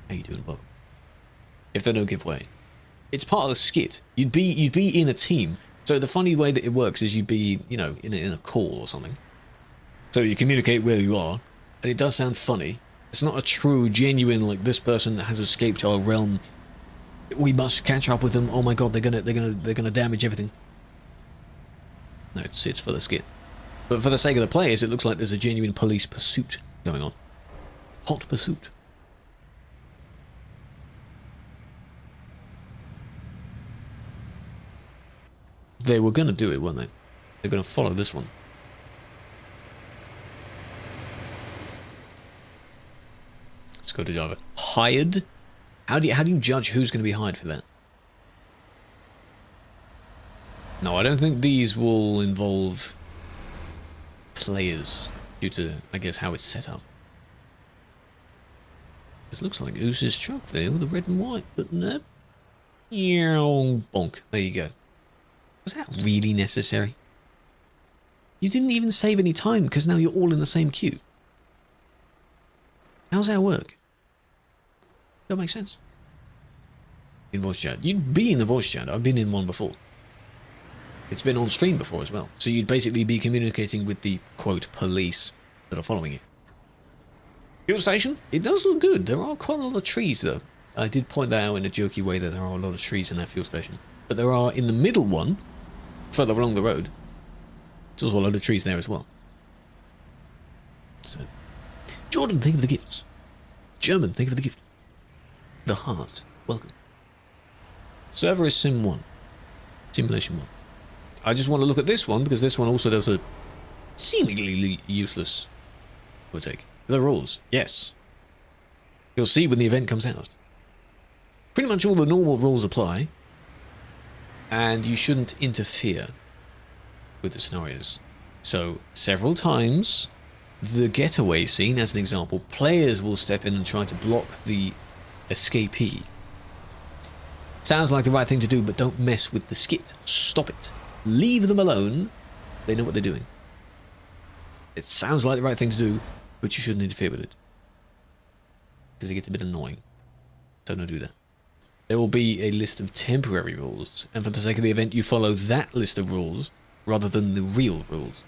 How you doing, Bob? If they don't give way, it's part of the skit. You'd be in a team. So the funny way that it works is you'd be, you know, in a call or something. So you communicate where you are, and it does sound funny. It's not a true, genuine, like, this person that has escaped our realm. We must catch up with them. Oh my god, they're gonna damage everything. No, it's for the skit. But for the sake of the players, it looks like there's a genuine police pursuit going on. Hot pursuit. They were gonna do it, weren't they? They're gonna follow this one. Let's go to Java. Hired? How do you judge who's going to be hired for that? No, I don't think these will involve players due to, I guess, how it's set up. This looks like Oose's truck there with the red and white, but no. Bonk. There you go. Was that really necessary? You didn't even save any time because now you're all in the same queue. How's that work? That makes sense. In voice chat. You'd be in the voice chat. I've been in one before. It's been on stream before as well. So you'd basically be communicating with the, quote, police that are following you. Fuel station? It does look good. There are quite a lot of trees, though. I did point that out in a jokey way that there are a lot of trees in that fuel station. But there are, in the middle one, further along the road, there's also a load of trees there as well. So, Jordan, thank you for the gifts. German, thank you for the gift. The heart, welcome. Server is Sim 1. Simulation 1. I just want to look at this one because this one also does a seemingly useless overtake. The rules, yes. You'll see when the event comes out. Pretty much all the normal rules apply, and you shouldn't interfere with the scenarios. So, several times, the getaway scene, as an example, players will step in and try to block the escapee. Sounds like the right thing to do, but don't mess with the skit. Stop it. Leave them alone. They know what they're doing. It sounds like the right thing to do, but you shouldn't interfere with it. Because it gets a bit annoying. So don't do that. There will be a list of temporary rules, and for the sake of the event, you follow that list of rules rather than the real rules.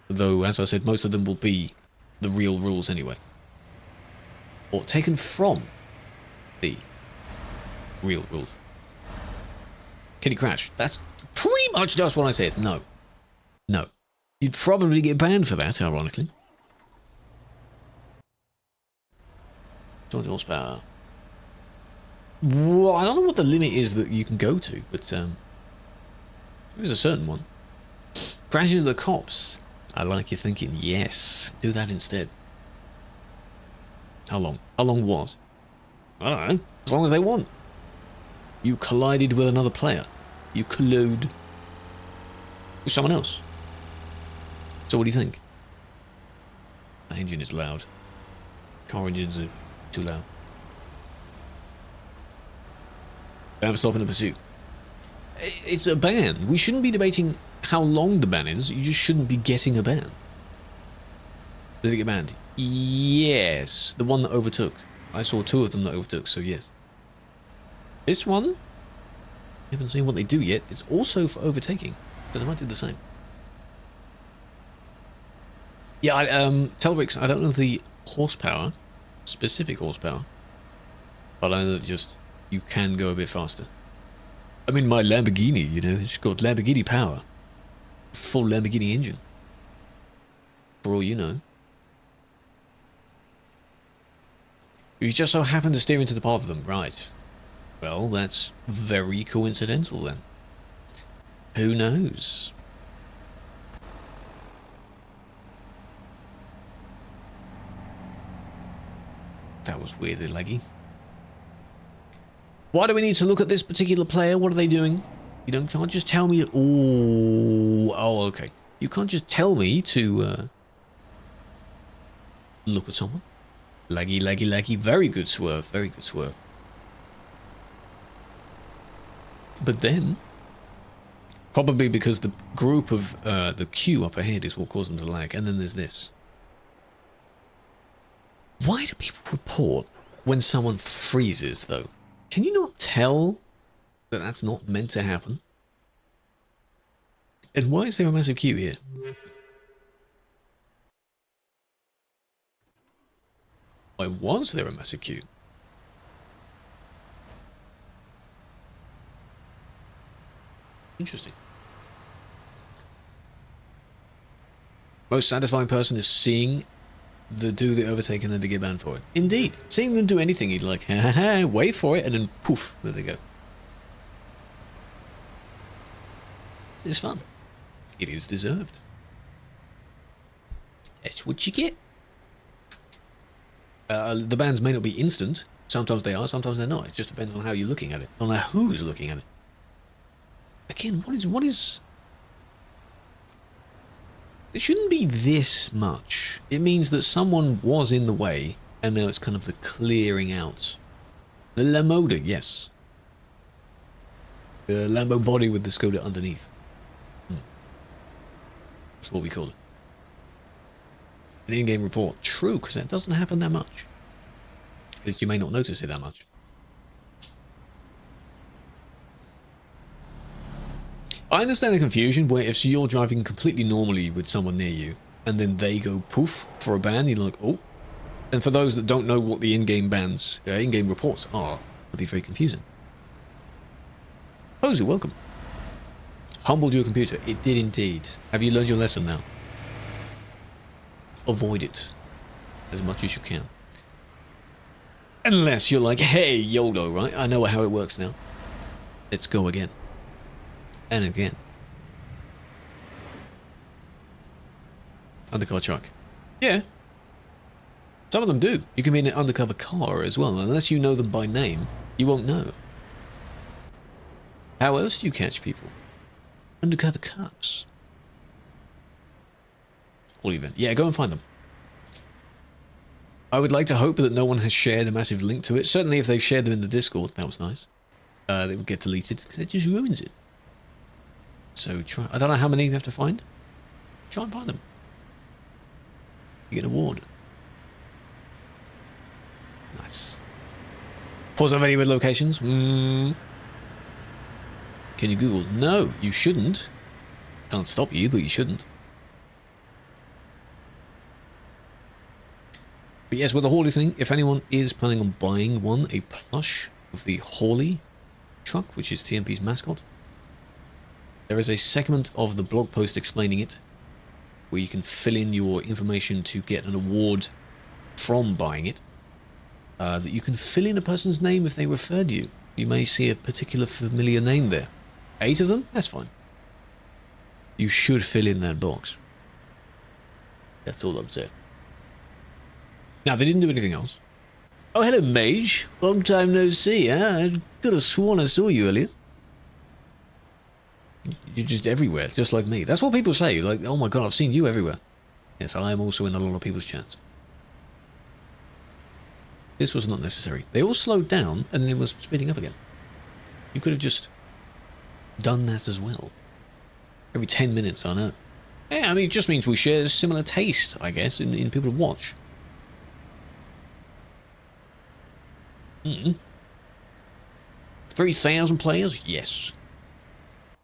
Though, as I said, most of them will be the real rules anyway. Or taken from the real rules. Can you crash? That's pretty much just what I said. No. No. You'd probably get banned for that, ironically. 200 horsepower. Well, I don't know what the limit is that you can go to, but there's a certain one. Crash into the cops. I like your thinking. Yes. Do that instead. How long? How long was? I don't know. As long as they want. You collided with another player. You collude. With someone else. So what do you think? That engine is loud. Car engines are too loud. Ban for stopping the pursuit. It's a ban. We shouldn't be debating how long the ban is. You just shouldn't be getting a ban. Did it get banned? Yes. The one that overtook. I saw 2 of them that overtook, so yes. This one, I haven't seen what they do yet. It's also for overtaking, but they might do the same. Yeah, Telrix, I don't know the horsepower, specific horsepower, but I know that just you can go a bit faster. I mean, my Lamborghini, you know, it's got Lamborghini power. Full Lamborghini engine. For all you know. You just so happen to steer into the path of them, right? Well, that's very coincidental then. Who knows? That was weirdly laggy. Why do we need to look at this particular player? What are they doing? You can't just tell me... Oh, okay. You can't just tell me to look at someone. Laggy, laggy, laggy. Very good swerve. Very good swerve. But then, probably because the group of the queue up ahead is what caused them to lag. And then there's this. Why do people report when someone freezes, though? Can you not tell that that's not meant to happen? And why is there a massive queue here? Why was there a massive queue? Interesting. Most satisfying person is seeing do the overtake and then they get banned for it. Indeed. Seeing them do anything, you'd like, ha ha ha, wait for it, and then poof, there they go. It's fun. It is deserved. That's what you get. The bans may not be instant. Sometimes they are, sometimes they're not. It just depends on how you're looking at it, on who's looking at it. Again, what is... It shouldn't be this much. It means that someone was in the way, and now it's kind of the clearing out. The Lamoda, yes. The Lambo body with the Skoda underneath. That's what we call it. An in-game report. True, because that doesn't happen that much. At least you may not notice it that much. I understand the confusion where if you're driving completely normally with someone near you and then they go poof for a ban, you're like, oh. And for those that don't know what the in-game bans, in-game reports are, it'll be very confusing. Posey, welcome. Humbled your computer. It did indeed. Have you learned your lesson now? Avoid it as much as you can. Unless you're like, hey, YOLO, right? I know how it works now. Let's go again. And again. Undercover truck. Yeah. Some of them do. You can be in an undercover car as well. Unless you know them by name, you won't know. How else do you catch people? Undercover cops. Or even. Yeah, go and find them. I would like to hope that no one has shared a massive link to it. Certainly if they've shared them in the Discord, that was nice. They would get deleted because it just ruins it. So try. I don't know how many you have to find. Try and find them. You get an award. Nice. Pause on any with locations. Can you Google? No, you shouldn't. Can't stop you, but you shouldn't. But yes, with the Hawley thing, if anyone is planning on buying one, a plush of the Hawley truck, which is TMP's mascot, there is a segment of the blog post explaining it, where you can fill in your information to get an award from buying it. That you can fill in a person's name if they referred you. You may see a particular familiar name there. 8 of them? That's fine. You should fill in that box. That's all I'm saying. Now, they didn't do anything else. Oh, hello, Mage. Long time no see, huh? I could have sworn I saw you earlier. You're just everywhere, just like me. That's what people say. Like, oh my god, I've seen you everywhere. Yes, I am also in a lot of people's chats. This was not necessary. They all slowed down and then it was speeding up again. You could have just done that as well. Every 10 minutes, I know. Yeah, I mean, it just means we share a similar taste, I guess, in people to watch. 3,000 players? Yes.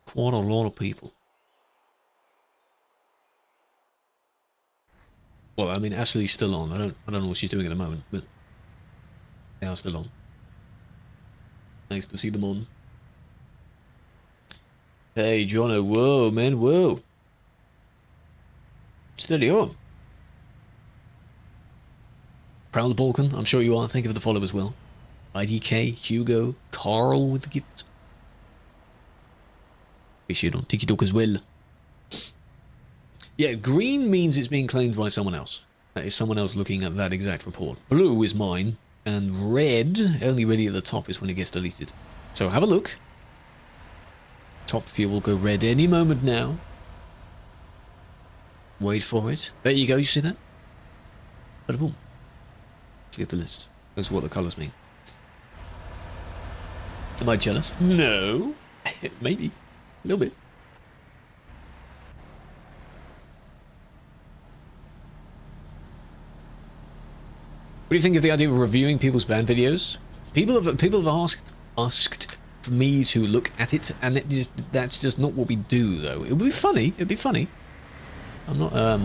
Quite a lot of people. Well, I mean, Ashley's still on. I don't know what she's doing at the moment, but they are still on. Nice to see them on. Hey, Jono, whoa, man, whoa. Steady on. Proud of Balkan, I'm sure you are. Thank you for the follow as well. IDK, Hugo, Carl with the gift. Appreciate it on TikTok as well. Yeah, green means it's being claimed by someone else. That is someone else looking at that exact report. Blue is mine, and red, only ready at the top is when it gets deleted. So have a look. Top view will go red any moment now. Wait for it. There you go, you see that? Bada boom. Clear the list. That's what the colours mean. Am I jealous? No. Maybe. A little bit. What do you think of the idea of reviewing people's band videos? People have asked for me to look at it, and that's just not what we do, though. It would be funny. It'd be funny. I'm not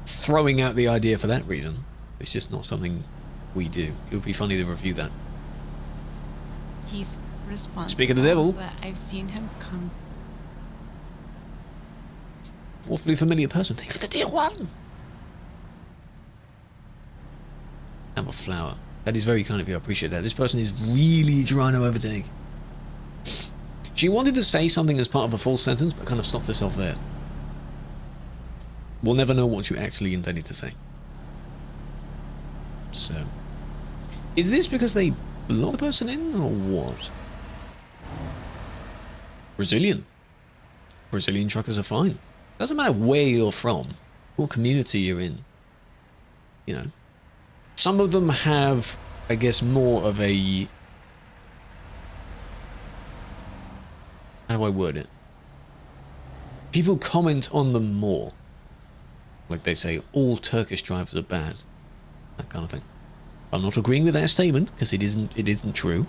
throwing out the idea for that reason. It's just not something we do. It would be funny to review that. He's responsible. Speak of the devil. But I've seen him come. Awfully familiar person. Think of the tier 1. I'm a flower. That is very kind of you. I appreciate that. This person is really trying to overtake. She wanted to say something as part of a full sentence, but kind of stopped herself there. We'll never know what you actually intended to say. So, is this because they blocked the person in, or what? Brazilian truckers are fine. Doesn't matter where you're from, what community you're in. You know, some of them have, I guess, more of a... How do I word it? People comment on them more. Like they say, all Turkish drivers are bad. That kind of thing. I'm not agreeing with that statement, because it isn't true.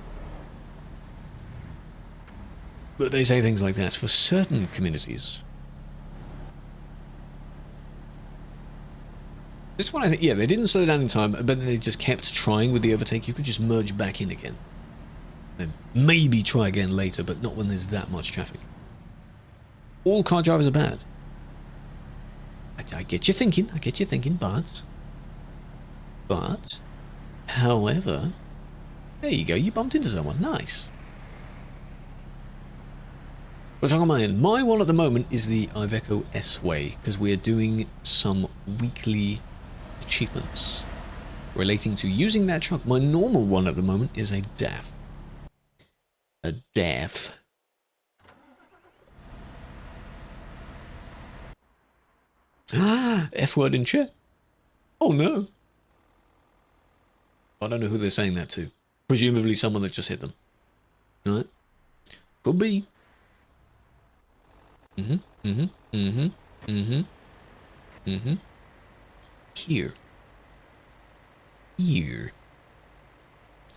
But they say things like that for certain communities. This one, I think, yeah, they didn't slow down in time, but they just kept trying with the overtake. You could just merge back in again. And maybe try again later, but not when there's that much traffic. All car drivers are bad. I get you thinking, but, however, there you go, you bumped into someone, nice. What's on my end? My one at the moment is the Iveco S-Way, because we are doing some weekly achievements relating to using that truck. My normal one at the moment is a DAF. A DAF. Ah, F word in chat. Oh no. I don't know who they're saying that to. Presumably someone that just hit them. Alright. Could be. Here.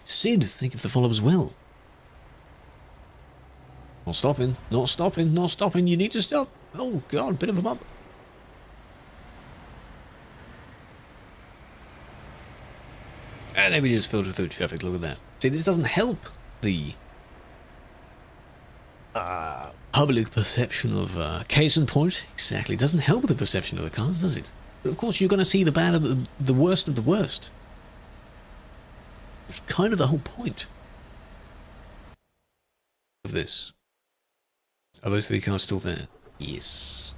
Sid, thank you for the follow as well. Not stopping. You need to stop. Oh god, bit of a bump. And then we just filter through traffic, look at that. See, this doesn't help the public perception of, case in point, exactly, it doesn't help the perception of the cars, does it? But of course, you're going to see the bad of the worst of the worst. It's kind of the whole point of this. Are those 3 cars still there? Yes.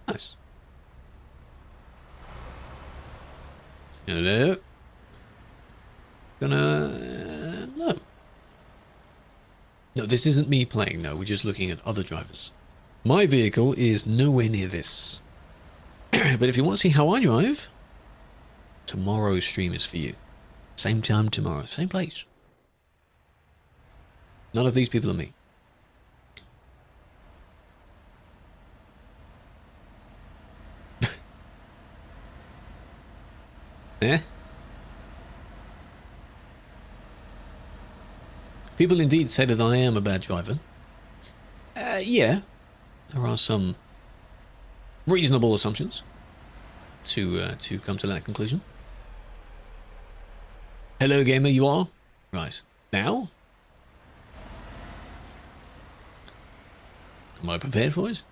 Nice. Hello? No. No, this isn't me playing, no. We're just looking at other drivers. My vehicle is nowhere near this. But if you want to see how I drive, tomorrow's stream is for you. Same time tomorrow, same place. None of these people are me. Eh? People indeed say that I am a bad driver. Yeah, there are some reasonable assumptions to come to that conclusion. Hello, gamer, you are? Right. Now? Am I prepared for it?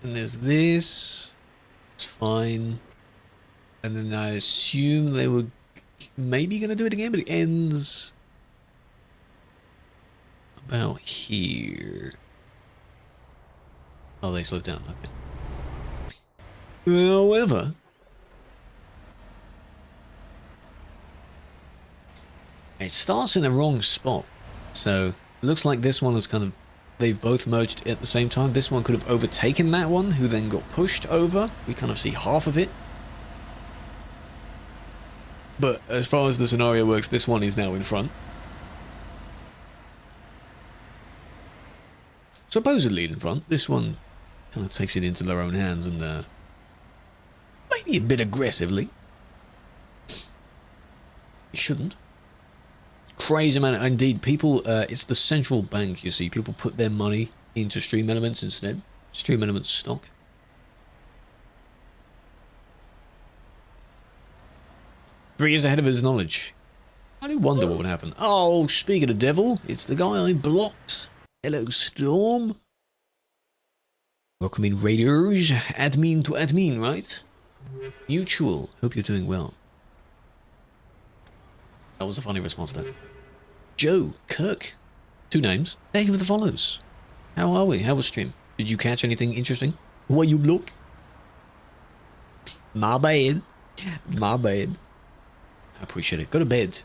And there's this. It's fine. And then I assume they were maybe going to do it again, but it ends about here. Oh, they slowed down. Okay. However, it starts in the wrong spot. So it looks like this one is kind of, they've both merged at the same time. This one could have overtaken that one, who then got pushed over. We kind of see half of it. But as far as the scenario works, this one is now in front. Supposedly in front. This one kind of takes it into their own hands and maybe a bit aggressively. You shouldn't. Crazy man. Indeed, people, it's the central bank, you see. People put their money into Stream Elements instead. Stream Elements stock. 3 years ahead of his knowledge. I do wonder what would happen. Oh, speaking of devil, it's the guy I blocked. Hello, Storm. Welcome in, Raiders. Admin to admin, right? Mutual. Hope you're doing well. That was a funny response there. Joe, Kirk. 2 names. Thank you for the follows. How are we? How was stream? Did you catch anything interesting? Why you block? My bad. My bad. I appreciate it. Go to bed.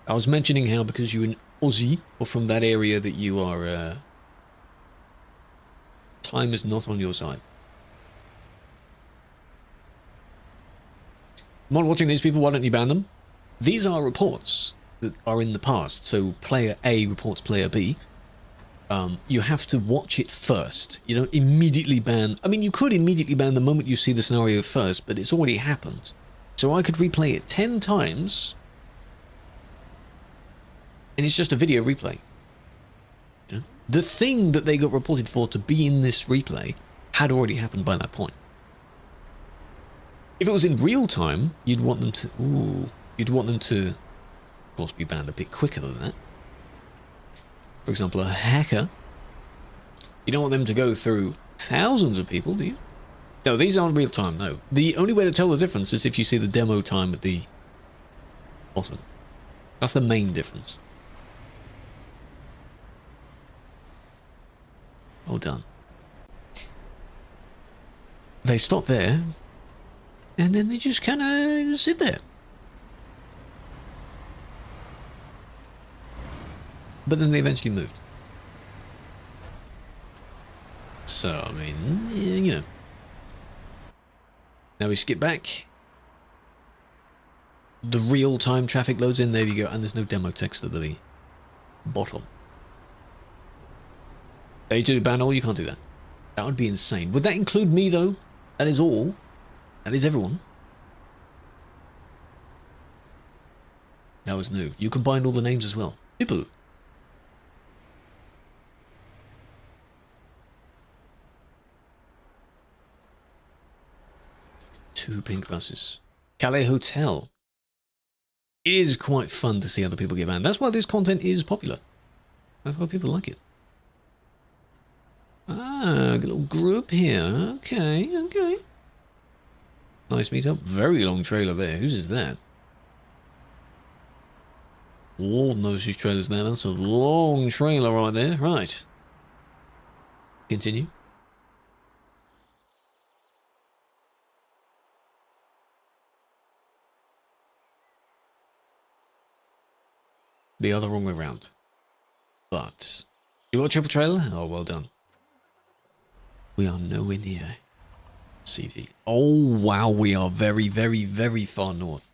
I was mentioning how because you're an Aussie or from that area that you are time is not on your side. I'm not watching these people, why don't you ban them? These are reports that are in the past. So player A reports player B. You have to watch it first. You don't immediately ban. I mean, you could immediately ban the moment you see the scenario first, but it's already happened. So I could replay it 10 times, and it's just a video replay. You know? The thing that they got reported for to be in this replay had already happened by that point. If it was in real time, you'd want them to... Ooh, you'd want them to, of course, be banned a bit quicker than that. For example, a hacker. You don't want them to go through thousands of people, do you? No, these aren't real time, no. The only way to tell the difference is if you see the demo time at the bottom. That's the main difference. Well done. They stop there, and then they just kind of sit there. But then they eventually moved. So, I mean, you know. Now we skip back. The real-time traffic loads in, there you go, and there's no demo text at the bottom. They do ban all, you can't do that. That would be insane. Would that include me, though? That is all. That is everyone. That was new. You combined all the names as well. People. Two pink buses. Calais Hotel. It is quite fun to see other people get banned. That's why this content is popular. That's why people like it. Ah, a little group here. Okay, okay. Nice meetup. Very long trailer there. Whose is that? Lord knows whose trailer's there. That's a long trailer right there. Right. Continue. The other wrong way round. But you got a triple trailer? Oh, well done. We are nowhere near CD. Oh, wow. We are very, very, very far north.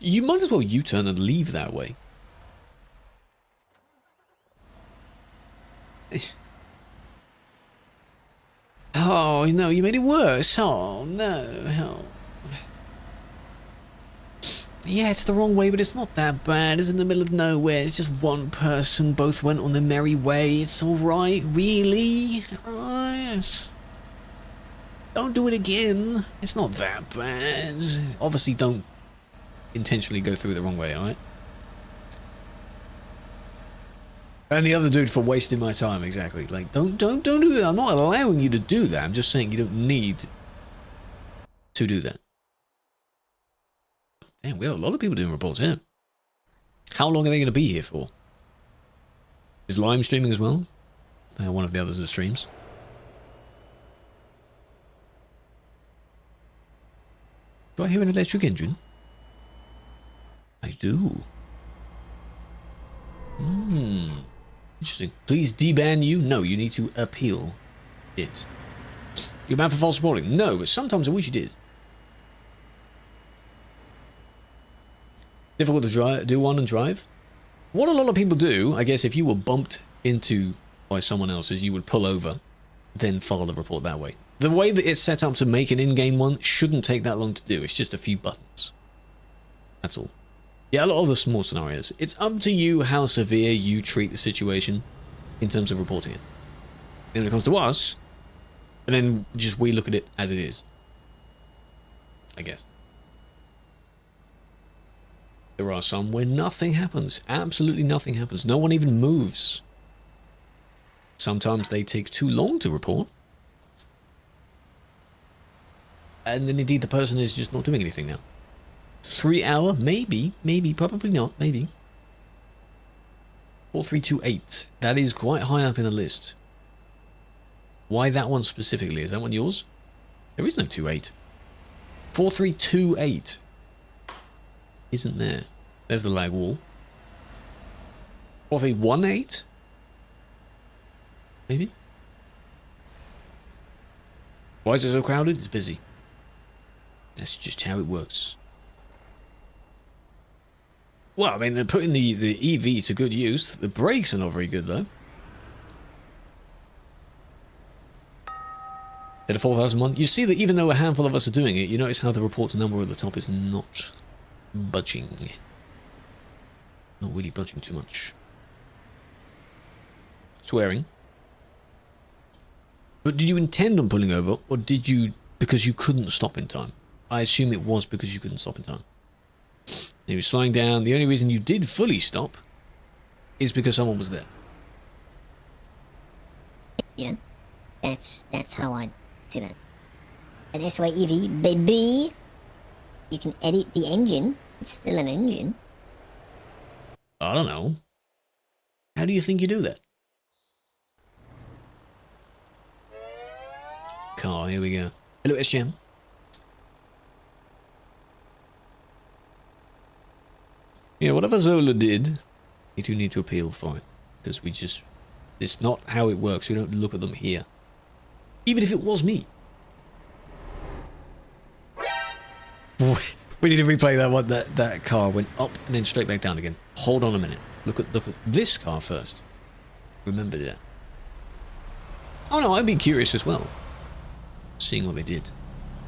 You might as well U-turn and leave that way. Oh, no, you made it worse. Oh, no. Oh. Yeah, it's the wrong way, but it's not that bad. It's in the middle of nowhere. It's just one person. Both went on their merry way. It's alright. Really? Oh, yes. Don't do it again. It's not that bad. Obviously, don't intentionally go through the wrong way, alright? And the other dude for wasting my time, exactly. Like, don't do that. I'm not allowing you to do that. I'm just saying you don't need to do that. Damn, we have a lot of people doing reports here. How long are they going to be here for? Is Lime streaming as well? One of the others that streams. Do I hear an electric engine? I do. Interesting. Please deban you? No, you need to appeal it. You're banned for false reporting? No, but sometimes I wish you did. Difficult to do one and drive? What a lot of people do, I guess, if you were bumped into by someone else, is you would pull over, then file the report that way. The way that it's set up to make an in-game one shouldn't take that long to do. It's just a few buttons. That's all. Yeah, a lot of the small scenarios. It's up to you how severe you treat the situation in terms of reporting it. And when it comes to us, and then just we look at it as it is. I guess. There are some where nothing happens. Absolutely nothing happens. No one even moves. Sometimes they take too long to report. And then indeed the person is just not doing anything now. 3 hour? Maybe, probably not, maybe. 4328. That is quite high up in the list. Why that one specifically? Is that one yours? There is no 28. 4328. Isn't there? There's the lag wall. 4318? Maybe? Why is it so crowded? It's busy. That's just how it works. Well, I mean, they're putting the EV to good use. The brakes are not very good, though. At a 4,000 one. You see that even though a handful of us are doing it, you notice how the report number at the top is not budging. Not really budging too much. Swearing. But did you intend on pulling over, or did you because you couldn't stop in time? I assume it was because you couldn't stop in time. You were slowing down. The only reason you did fully stop is because someone was there. Yeah, that's how I see that. And that's why EV, baby, you can edit the engine. It's still an engine. I don't know. How do you think you do that? Car, here we go. Hello, SGM. Yeah, whatever Zola did, we do need to appeal for it. Because we just... It's not how it works. We don't look at them here. Even if it was me. We need to replay that one. That car went up and then straight back down again. Hold on a minute. Look at this car first. Remember that. Oh no, I'd be curious as well. Seeing what they did.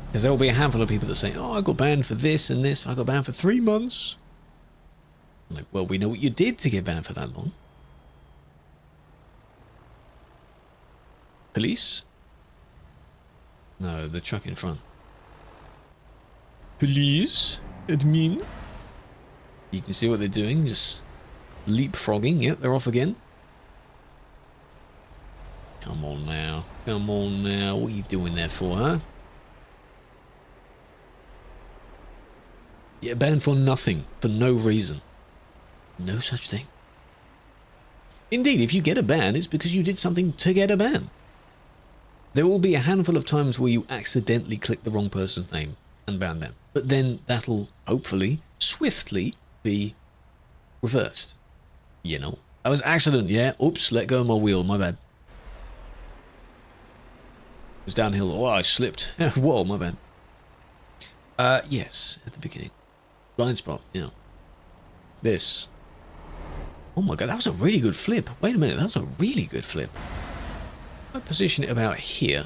Because there will be a handful of people that say, oh, I got banned for this and this. I got banned for 3 months. I'm like, well, we know what you did to get banned for that long. Police? No, the truck in front. Police? Admin? You can see what they're doing, just leapfrogging. Yep, they're off again. Come on now. Come on now. What are you doing there for, huh? Yeah, banned for nothing. For no reason. No such thing. Indeed, if you get a ban, it's because you did something to get a ban. There will be a handful of times where you accidentally click the wrong person's name and ban them. But then that'll hopefully, swiftly be reversed. You know? That was accident, yeah. Oops, let go of my wheel, my bad. It was downhill. Oh, I slipped. Whoa, my bad. Yes, at the beginning. Blind spot, you know. This. Oh my god, that was a really good flip. Wait a minute, that was a really good flip. I position it about here.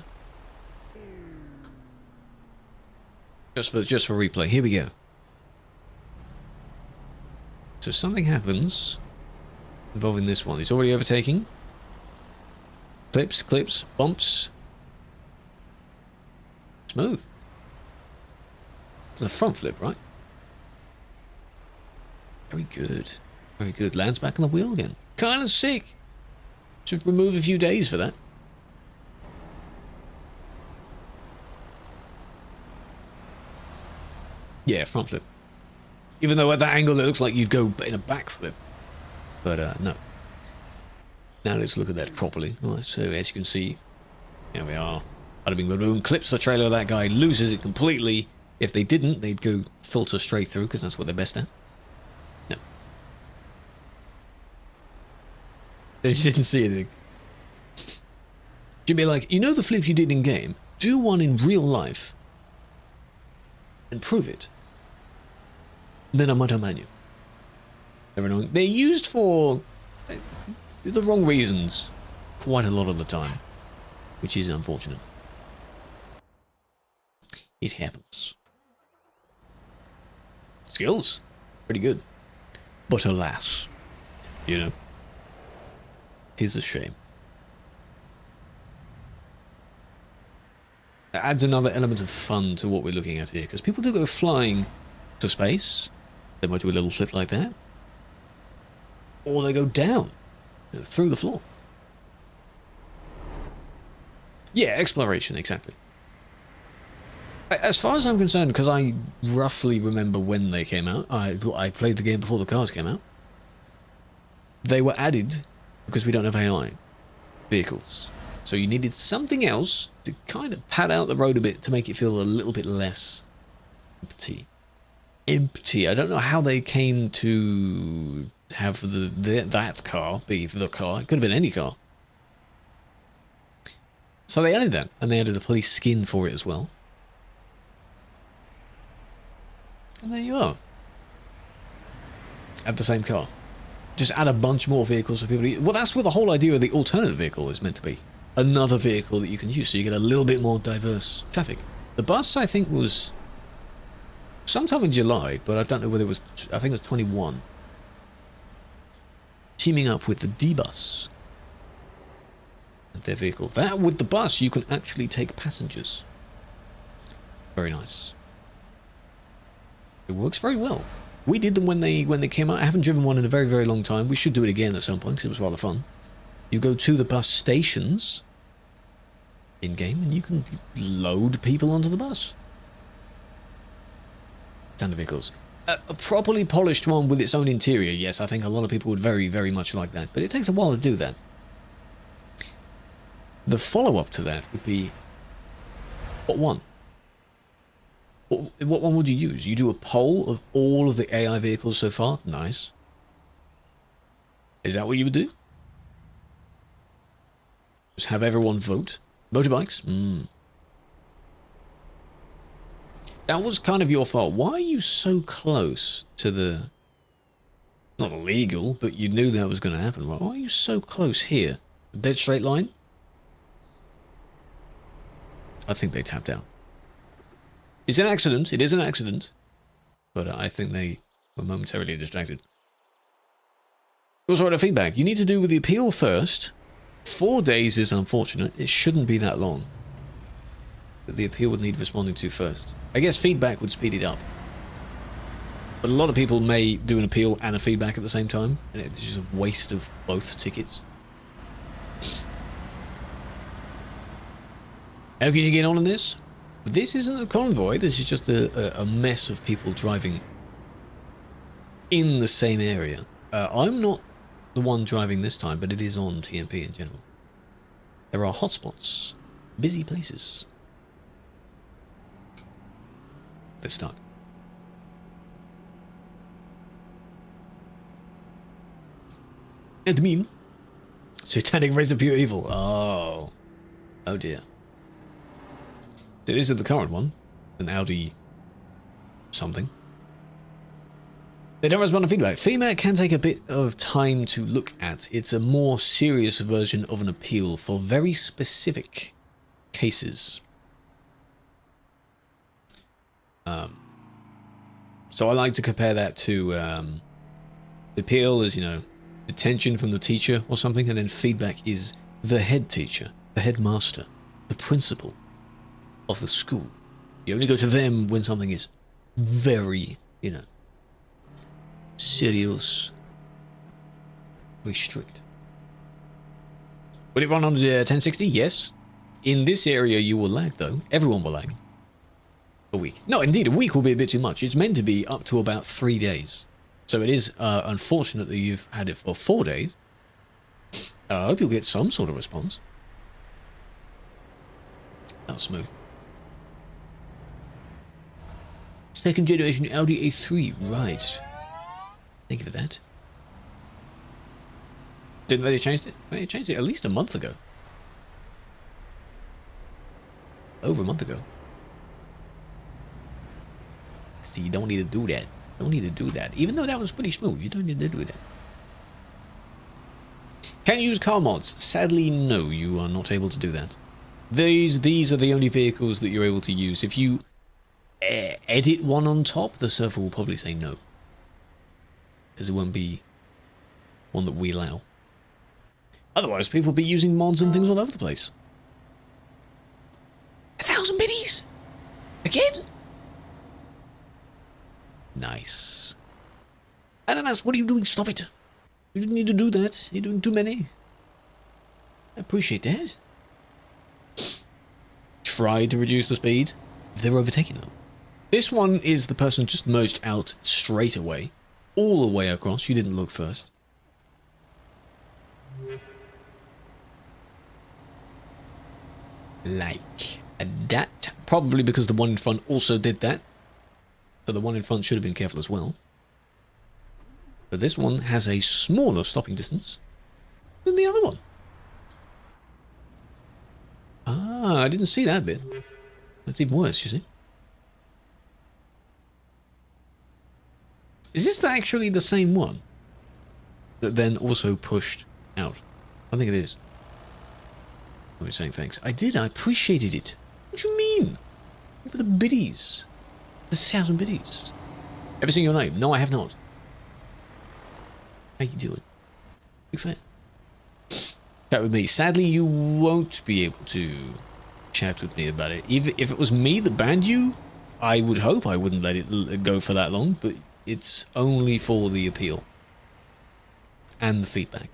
Just for replay. Here we go. So something happens involving this one. He's already overtaking. Clips, bumps. Smooth. It's a front flip, right? Very good. Very good. Lands back on the wheel again. Kind of sick. Should remove a few days for that. Yeah, front flip. Even though at that angle it looks like you'd go in a back flip. But no. Now let's look at that properly. Right, so as you can see, here we are. Bada bing, bada boom. Clips the trailer of that guy, loses it completely. If they didn't, they'd go filter straight through because that's what they're best at. No. They didn't see anything. You'd be like, you know the flip you did in game? Do one in real life and prove it. Then I might unban you. They're used for the wrong reasons quite a lot of the time, which is unfortunate. It happens. Skills, pretty good. But alas, you know, 'tis a shame. It adds another element of fun to what we're looking at here, because people do go flying to space. They might do a little flip like that. Or they go down, through the floor. Yeah, exploration, exactly. As far as I'm concerned, because I roughly remember when they came out, I played the game before the cars came out. They were added because we don't have AI vehicles. So you needed something else to kind of pad out the road a bit to make it feel a little bit less empty. I don't know how they came to have that car be the car. It could have been any car. So they added that, and they added a police skin for it as well. And there you are. Add the same car. Just add a bunch more vehicles for people to use. Well, that's what the whole idea of the alternative vehicle is meant to be. Another vehicle that you can use, so you get a little bit more diverse traffic. The bus, I think, was sometime in July, but I don't know whether it was, I think it was 21. Teaming up with the D-Bus. Their vehicle. That, with the bus, you can actually take passengers. Very nice. It works very well. We did them when they came out. I haven't driven one in a very, very long time. We should do it again at some point because it was rather fun. You go to the bus stations in-game and you can load people onto the bus. Standard vehicles. A properly polished one with its own interior, yes, I think a lot of people would very, very much like that. But it takes a while to do that. The follow-up to that would be... What one? What one would you use? You do a poll of all of the AI vehicles so far? Nice. Is that what you would do? Just have everyone vote? Motorbikes? That was kind of your fault. Why are you so close to the... Not illegal, but you knew that was going to happen. Why are you so close here? A dead straight line? I think they tapped out. It's an accident. It is an accident. But I think they were momentarily distracted. Also, a feedback. You need to do with the appeal first. 4 days is unfortunate. It shouldn't be that long. But the appeal would need responding to first. I guess feedback would speed it up. But a lot of people may do an appeal and a feedback at the same time. And it's just a waste of both tickets. How can you get on in this? This isn't a convoy, this is just a mess of people driving in the same area. I'm not the one driving this time, but it is on TMP in general. There are hotspots Busy places. Let's start. Admin. Satanic race of pure evil. Oh. Oh dear. So this is the current one. An Audi something. They don't respond to feedback. Feedback can take a bit of time to look at. It's a more serious version of an appeal for very specific cases. So I like to compare that to the appeal is, you know, detention from the teacher or something, and then feedback is the head teacher, the headmaster, the principal of the school. You only go to them when something is very, you know, serious, very strict. Will it run on the 1060? Yes. In this area you will lag though. Everyone will lag. A week. No, indeed, a week will be a bit too much. It's meant to be up to about 3 days. So it is unfortunate that you've had it for 4 days. I hope you'll get some sort of response. That was smooth. Second generation Audi A3, right. Thank you for that. Didn't they change it? They changed it at least a month ago. Over a month ago. So you don't need to do that. Don't need to do that. Even though that was pretty smooth, you don't need to do that. Can you use car mods? Sadly, no, you are not able to do that. These are the only vehicles that you're able to use. If you edit one on top, the server will probably say no. Because it won't be one that we allow. Otherwise, people will be using mods and things all over the place. 1,000 biddies? Again? Nice. Ananas, what are you doing? Stop it. You didn't need to do that. You're doing too many. I appreciate that. Try to reduce the speed. They're overtaking them. This one is the person just merged out straight away. All the way across. You didn't look first. Like that. Probably because the one in front also did that. So the one in front should have been careful as well. But this one has a smaller stopping distance than the other one. Ah, I didn't see that bit. That's even worse, you see. Is this actually the same one that then also pushed out? I think it is. I was saying thanks. I did, I appreciated it. What do you mean? For the biddies. The 1,000 biddies. Ever seen your name? No, I have not. How you doing? Big fan. Chat with me. Sadly, you won't be able to chat with me about it. If it was me that banned you, I would hope I wouldn't let it go for that long, but it's only for the appeal. And the feedback.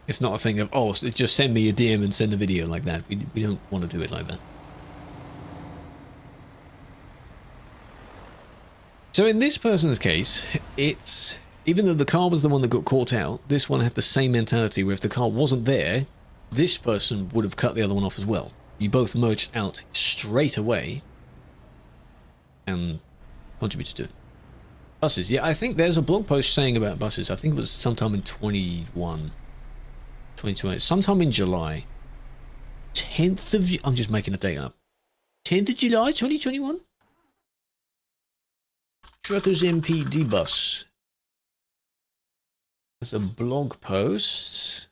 It's not a thing of, oh, just send me a DM and send a video like that. We don't want to do it like that. So in this person's case, it's, even though the car was the one that got caught out, this one had the same mentality where if the car wasn't there, this person would have cut the other one off as well. You both merged out straight away and contributed to it. Buses, yeah, I think there's a blog post saying about buses. I think it was sometime in 2020, sometime in July. 10th of, I'm just making a date up. 10th of July, 2021? TruckersMP D-Bus. That's a blog post.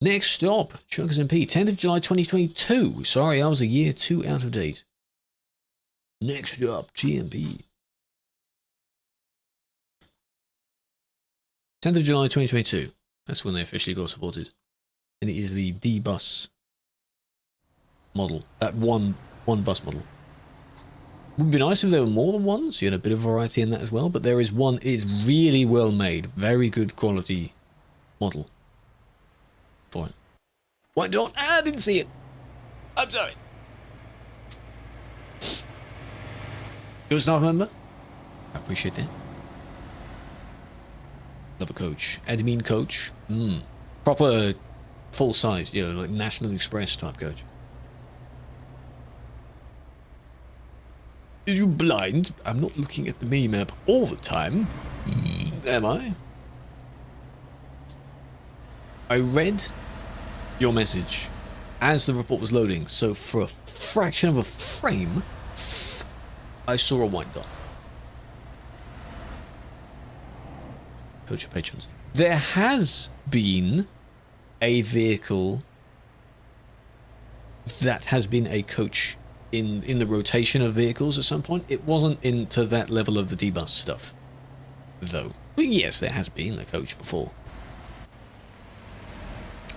Next stop, TruckersMP, 10th of July 2022. Sorry, I was a year too out of date. Next stop, TMP. 10th of July 2022. That's when they officially got supported. And it is the D-Bus model. That one bus model. Would be nice if there were more than one, so you had a bit of variety in that as well, but there is one, it is really well made, very good quality model for it. Why don't I didn't see it. I'm sorry. You're a staff member? I appreciate that. Another coach. Admin coach. Proper full size, you know, like National Express type coach. Are you blind? I'm not looking at the mini-map all the time. Am I? I read your message as the report was loading, so for a fraction of a frame, I saw a white dot. Coach your patrons. There has been a vehicle that has been a coach in the rotation of vehicles at some point. It wasn't into that level of the D-bus stuff, though. But yes, there has been a coach before.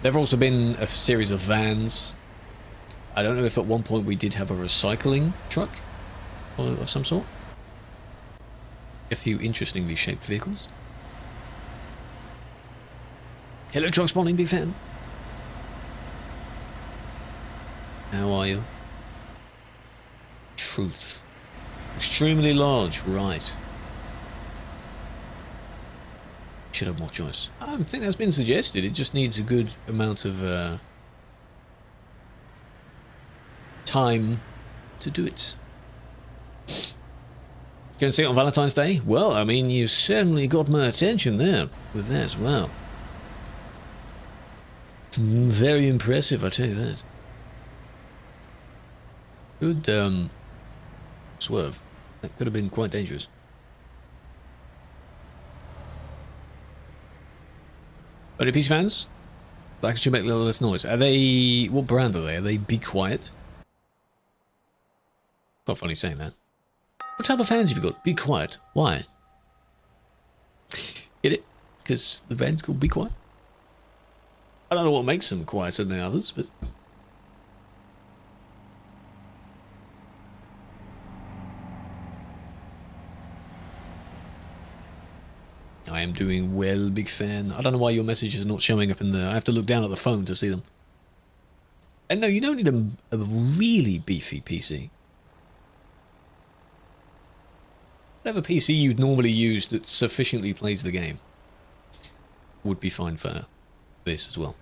There have also been a series of vans. I don't know if at one point we did have a recycling truck of some sort. A few interestingly shaped vehicles. Hello, truck spawning, big fan. How are you? Truth. Extremely large, right. Should have more choice. I think that's been suggested. It just needs a good amount of time to do it. Going to see it on Valentine's Day? Well, I mean, you certainly got my attention there with that as well. Very impressive, I tell you that. Good swerve. That could have been quite dangerous. Only Peace fans? Like should make a little less noise. Are they... what brand are they? Are they Be Quiet? Quite funny saying that. What type of fans have you got? Be Quiet. Why? Get it? Because the band's called Be Quiet? I don't know what makes them quieter than the others, but... I am doing well, big fan. I don't know why your messages are not showing up in there. I have to look down at the phone to see them. And no, you don't need a really beefy PC. Whatever PC you'd normally use that sufficiently plays the game would be fine for this as well.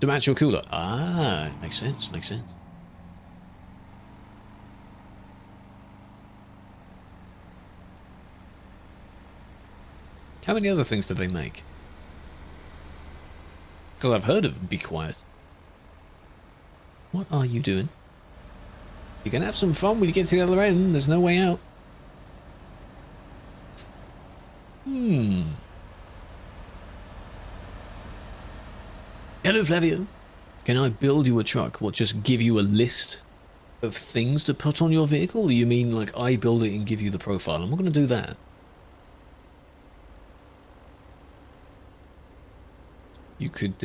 To match your cooler. Ah, makes sense, makes sense. How many other things do they make? Because I've heard of Be Quiet. What are you doing? You can have some fun when you get to the other end. There's no way out. Hello, Flavio. Can I build you a truck? What, just give you a list of things to put on your vehicle? Or you mean like I build it and give you the profile? I'm not going to do that. You could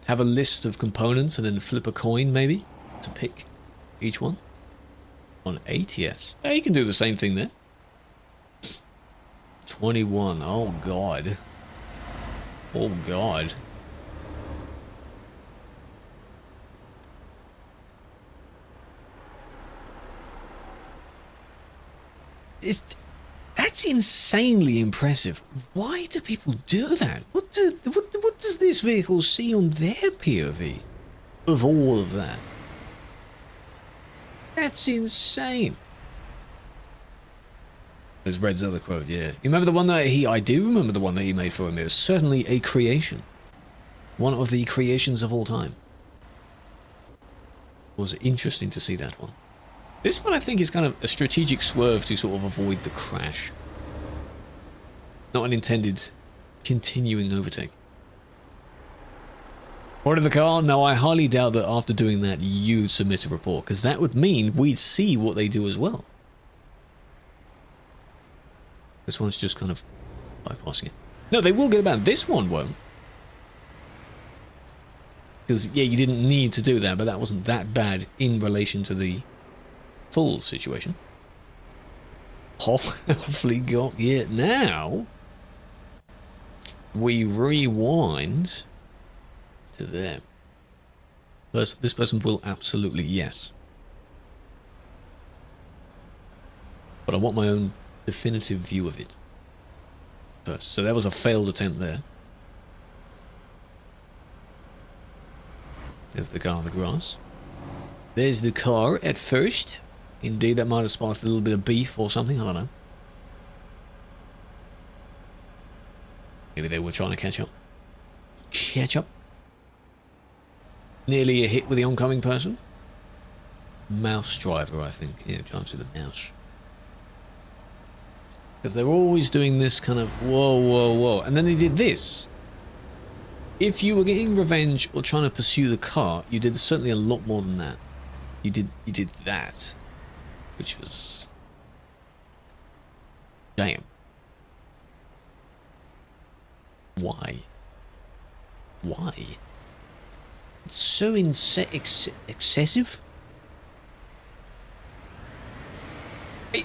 have a list of components and then flip a coin maybe to pick each one. On 8, yes. Yeah, you can do the same thing there. 21, oh god. Oh god. That's insanely impressive. Why do people do that? What does this vehicle see on their POV of all of that? That's insane. There's Red's other quote, yeah. You remember the one that I do remember the one that he made for him. It was certainly a creation. One of the creations of all time. It was interesting to see that one. This one I think is kind of a strategic swerve to sort of avoid the crash. Not an intended continuing overtake. Order the car? No, I highly doubt that after doing that you'd submit a report, because that would mean we'd see what they do as well. This one's just kind of bypassing it. No, they will get about. This one won't. Because, yeah, you didn't need to do that, but that wasn't that bad in relation to the full situation. Hopefully got it. Now, we rewind to them. This person will absolutely, yes. But I want my own definitive view of it first. So that was a failed attempt there. There's the car in the grass. There's the car at first. Indeed, that might have sparked a little bit of beef or something. I don't know. Maybe they were trying to catch up. Catch up. Nearly a hit with the oncoming person. Mouse driver, I think. Yeah, drives with the mouse. Because they're always doing this kind of whoa, whoa, whoa. And then they did this. If you were getting revenge or trying to pursue the car, you did certainly a lot more than that. You did that. Which was... damn. Why? Why? It's so excessive.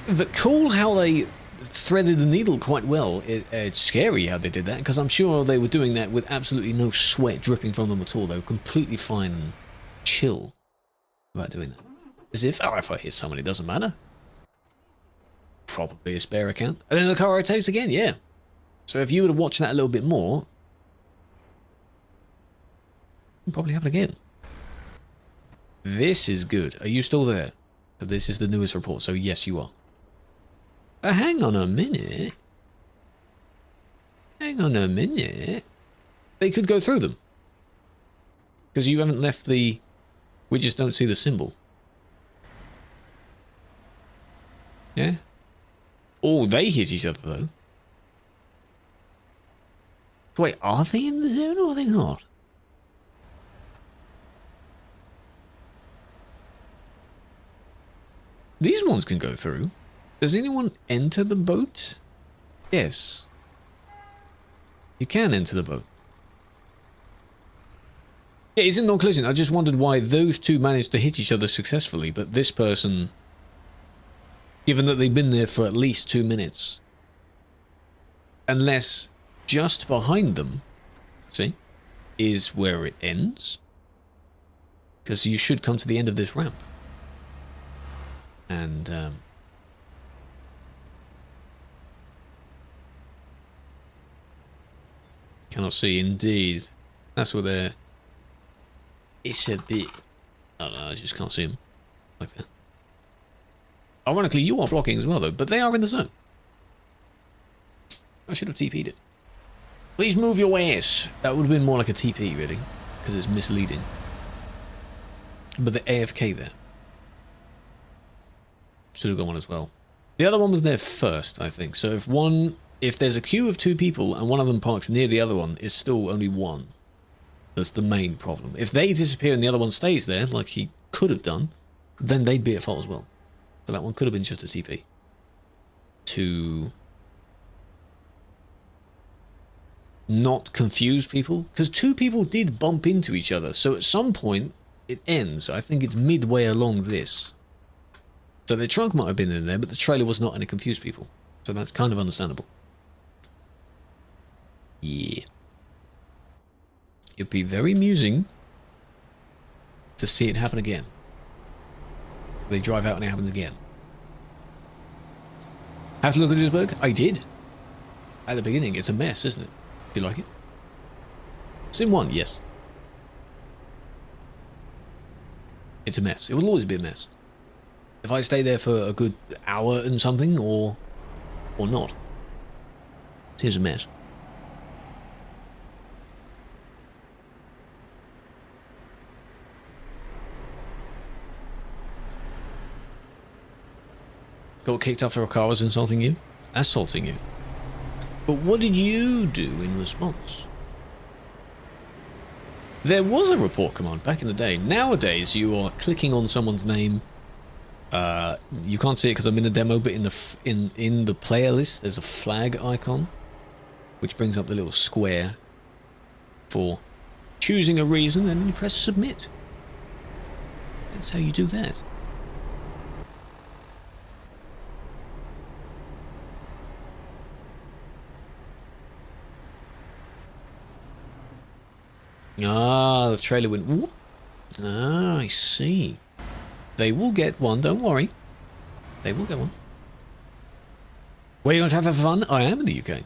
But cool how they threaded the needle quite well. It's scary how they did that, because I'm sure they were doing that with absolutely no sweat dripping from them at all. They were completely fine and chill about doing that. As if, oh, if I hit someone, it doesn't matter. Probably a spare account. And then the car rotates again, yeah. So if you were to watch that a little bit more, it'll probably happen again. This is good. Are you still there? This is the newest report, so yes, you are. Hang on a minute. Hang on a minute. They could go through them. Because you haven't left the... we just don't see the symbol. Yeah? Oh, they hit each other, though. Wait, are they in the zone or are they not? These ones can go through. Does anyone enter the boat? Yes. You can enter the boat. Yeah, it's in non-collision. I just wondered why those two managed to hit each other successfully, but this person, given that they've been there for at least 2 minutes, unless just behind them, see, is where it ends. Because you should come to the end of this ramp. And, cannot see, indeed. That's where they're... it's a bit... I don't know, I just can't see them like that. Ironically, you are blocking as well, though, but they are in the zone. I should have TP'd it. Please move your ass. That would have been more like a TP, really, because it's misleading. But the AFK there. Should have got one as well. The other one was there first, I think. So if there's a queue of 2 people and one of them parks near the other one, it's still only one. That's the main problem. If they disappear and the other one stays there, like he could have done, then they'd be at fault as well. So that one could have been just a TP. To not confuse people. Because 2 people did bump into each other. So at some point, it ends. I think it's midway along this. So the trunk might have been in there, but the trailer was not, and it confused people. So that's kind of understandable. Yeah. It'd be very amusing to see it happen again. They drive out and it happens again. Have to look at this bug? I did. At the beginning, it's a mess, isn't it? Do you like it? Sim 1, yes. It's a mess. It will always be a mess. If I stay there for a good hour and something, or not. Seems a mess. Got kicked after a car was insulting you? Assaulting you. But what did you do in response? There was a report command back in the day. Nowadays, you are clicking on someone's name. You can't see it because I'm in the demo, but in the player list, there's a flag icon, which brings up the little square for choosing a reason, and then you press submit. That's how you do that. Ah, the trailer went whoop. Ah, I see. They will get one, don't worry. They will get one. Where you going to have fun? I am in the UK.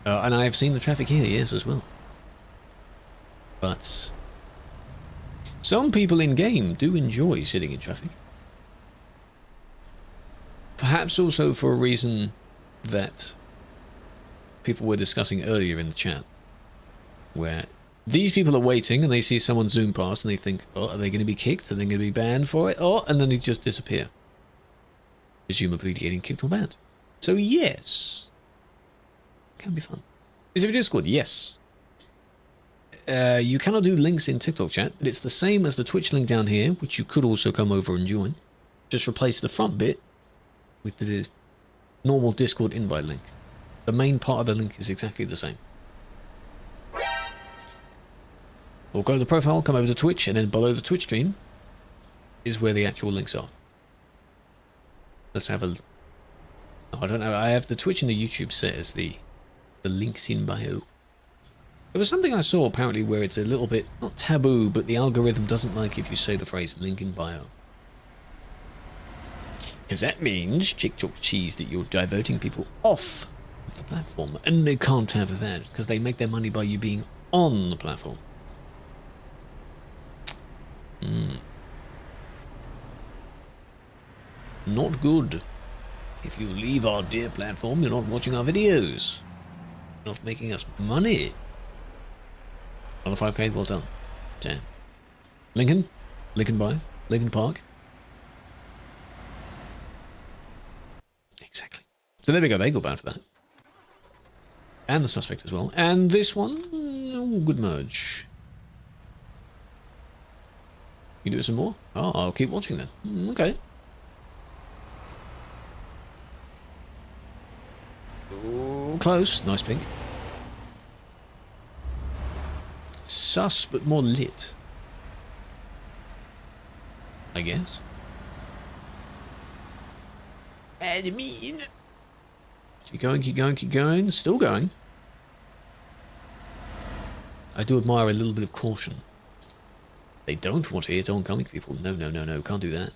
And I have seen the traffic here, yes, as well. But some people in-game do enjoy sitting in traffic. Perhaps also for a reason that people were discussing earlier in the chat, where these people are waiting and they see someone zoom past and they think, oh, are they going to be kicked? Are they going to be banned for it? Oh, and then they just disappear. Presumably getting kicked or banned. So yes, can be fun. Is it Discord? Yes. You cannot do links in TikTok chat, but it's the same as the Twitch link down here, which you could also come over and join. Just replace the front bit with the normal Discord invite link. The main part of the link is exactly the same. Or go to the profile, come over to Twitch, and then below the Twitch stream is where the actual links are. Let's have a... Oh, I don't know, I have the Twitch and the YouTube set as the links in bio. There was something I saw apparently where it's a little bit, not taboo, but the algorithm doesn't like if you say the phrase link in bio. Because that means, chick-chock cheese, that you're diverting people off of the platform. And they can't have that, because they make their money by you being on the platform. Not good. If you leave our dear platform, you're not watching our videos. You're not making us money. Another 5k, well done. Damn. Lincoln? Lincoln by? Lincoln Park? Exactly. So there we go, they got banned for that. And the suspect as well. And this one, oh, good merge. You do some more? Oh, I'll keep watching then. Okay. Ooh, close. Nice pink. Sus, but more lit. I guess. And mean. Keep going, keep going, keep going. Still going. I do admire a little bit of caution. They don't want to hit oncoming people. No, no, no, no. Can't do that.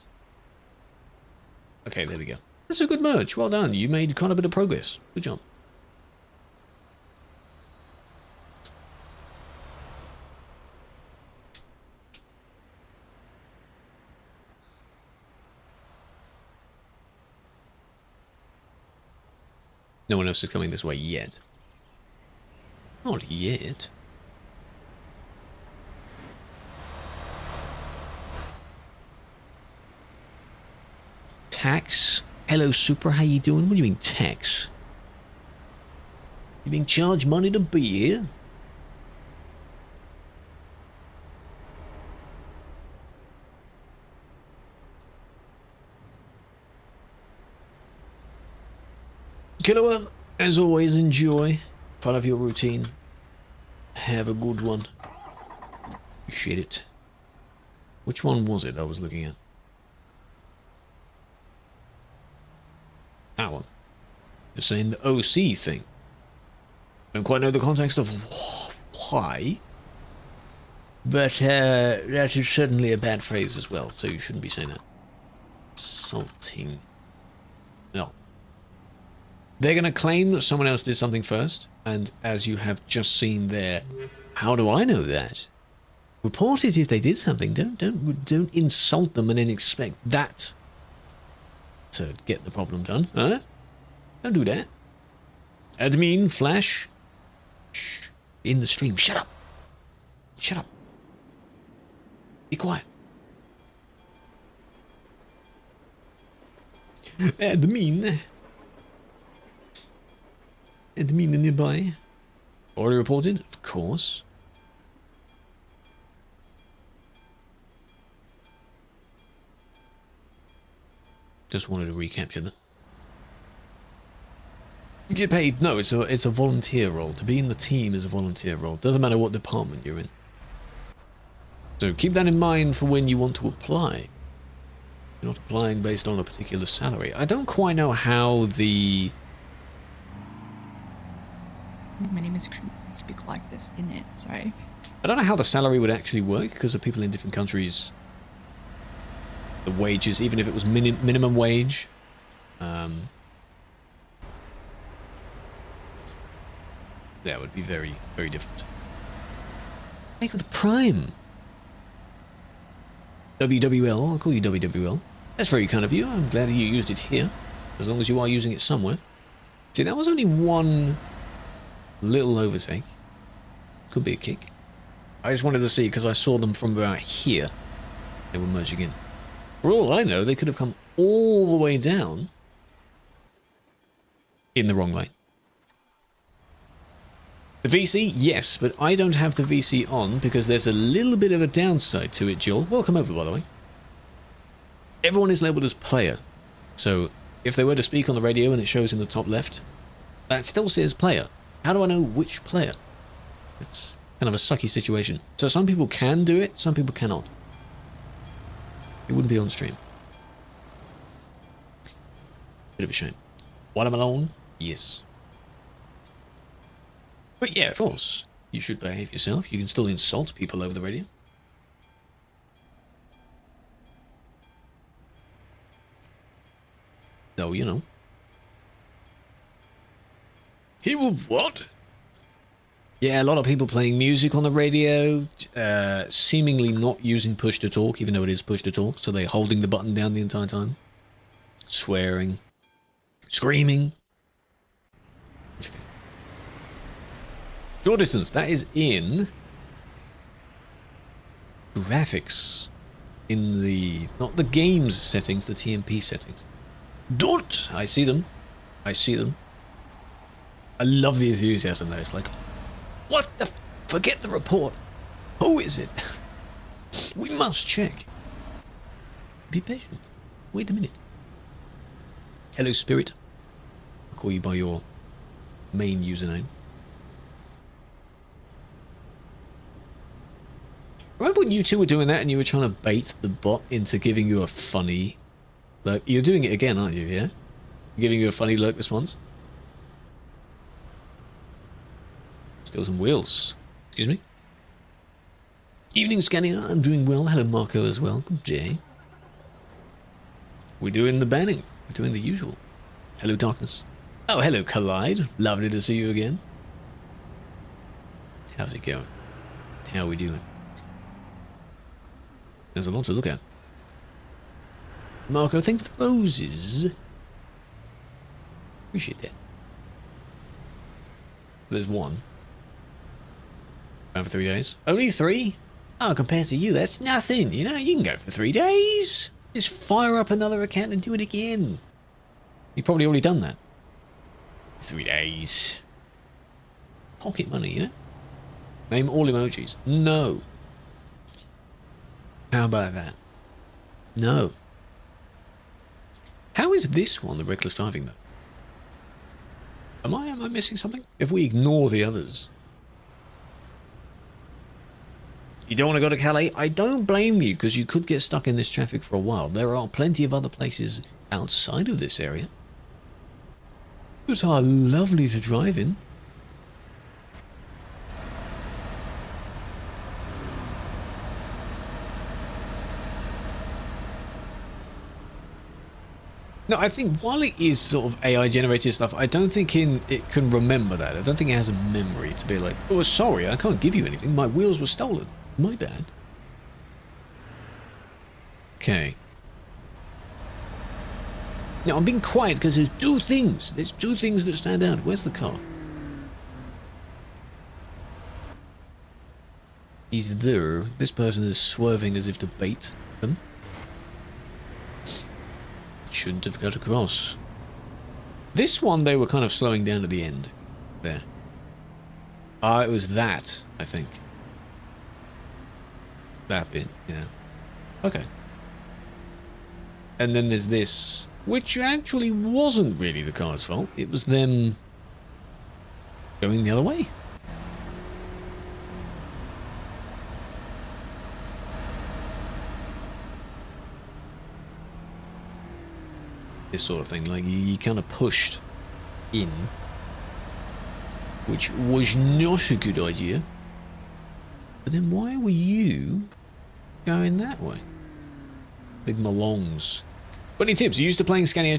Okay, there we go. That's a good merge. Well done. You made quite a bit of progress. Good job. No one else is coming this way yet. Not yet. Tax? Hello, Super. How you doing? What do you mean, tax? You being charged money to be here? Killer, as always, enjoy part of your routine. Have a good one. Appreciate it. Which one was it I was looking at? That one. You're saying the OC thing. Don't quite know the context of why. But that is certainly a bad phrase as well, so you shouldn't be saying that. Insulting. No. They're going to claim that someone else did something first, and as you have just seen there, how do I know that? Report it if they did something. Don't insult them and then expect that to get the problem done, huh? Don't do that. Admin, Flash. Shh. In the stream. Shut up. Shut up. Be quiet. Admin. Admin nearby. Already reported? Of course. Just wanted to recapture that. You get paid? No, it's a volunteer role. To be in the team is a volunteer role. Doesn't matter what department you're in. So keep that in mind for when you want to apply. You're not applying based on a particular salary. I don't quite know how the... My name is Krew. I speak like this in it. Sorry. I don't know how the salary would actually work because of people in different countries. The wages, even if it was minimum wage. That would be very, very different. Take with the Prime. WWL, I'll call you WWL. That's very kind of you. I'm glad you used it here, as long as you are using it somewhere. See, that was only one little overtake. Could be a kick. I just wanted to see because I saw them from about here. They were merging in. For all I know, they could have come all the way down in the wrong lane. The VC, yes, but I don't have the VC on because there's a little bit of a downside to it, Joel. Welcome over, by the way. Everyone is labeled as player. So if they were to speak on the radio and it shows in the top left, that still says player. How do I know which player? It's kind of a sucky situation. So some people can do it, some people cannot. It wouldn't be on stream. Bit of a shame. While I'm alone, yes. But yeah, of course, you should behave yourself. You can still insult people over the radio. So, you know. He will what? Yeah, a lot of people playing music on the radio, seemingly not using push to talk, even though it is push to talk, so they're holding the button down the entire time. Swearing. Screaming. Everything. Short distance, that is in graphics. In the, not the games settings, the TMP settings. Dot! I see them. I see them. I love the enthusiasm though. It's like, what the forget the report. Who is it? We must check. Be patient. Wait a minute. Hello, Spirit. I'll call you by your main username. Remember when you two were doing that and you were trying to bait the bot into giving you a funny look? You're doing it again, aren't you, yeah? Giving you a funny look response? Still some wheels. Excuse me? Evening, Scania. I'm doing well. Hello, Marco, as well. Good day. We're doing the banning. We're doing the usual. Hello, Darkness. Oh, hello, Collide. Lovely to see you again. How's it going? How are we doing? There's a lot to look at. Marco, thank you for the roses. Appreciate that. There's one. Around for 3 days. Only 3? Oh, compared to you, that's nothing. You know, you can go for 3 days. Just fire up another account and do it again. You've probably already done that. 3 days. Pocket money, you know? Name all emojis. No. How about that? No. How is this one the reckless driving though? Am I missing something? If we ignore the others. You don't want to go to Calais? I don't blame you, because you could get stuck in this traffic for a while. There are plenty of other places outside of this area that are lovely to drive in. No, I think while it is sort of AI generated stuff, I don't think it can remember that. I don't think it has a memory to be like, oh, sorry, I can't give you anything. My wheels were stolen. My bad. Okay. Now, I'm being quiet because there's two things. There's two things that stand out. Where's the car? He's there. This person is swerving as if to bait them. Shouldn't have got across. This one, they were kind of slowing down at the end. There. It was that, I think. That bit, yeah. Okay. And then there's this, which actually wasn't really the car's fault. It was them going the other way. This sort of thing, like you kind of pushed in, which was not a good idea. But then why were you going that way? Big Malongs. Got any tips? You used to playing Scania,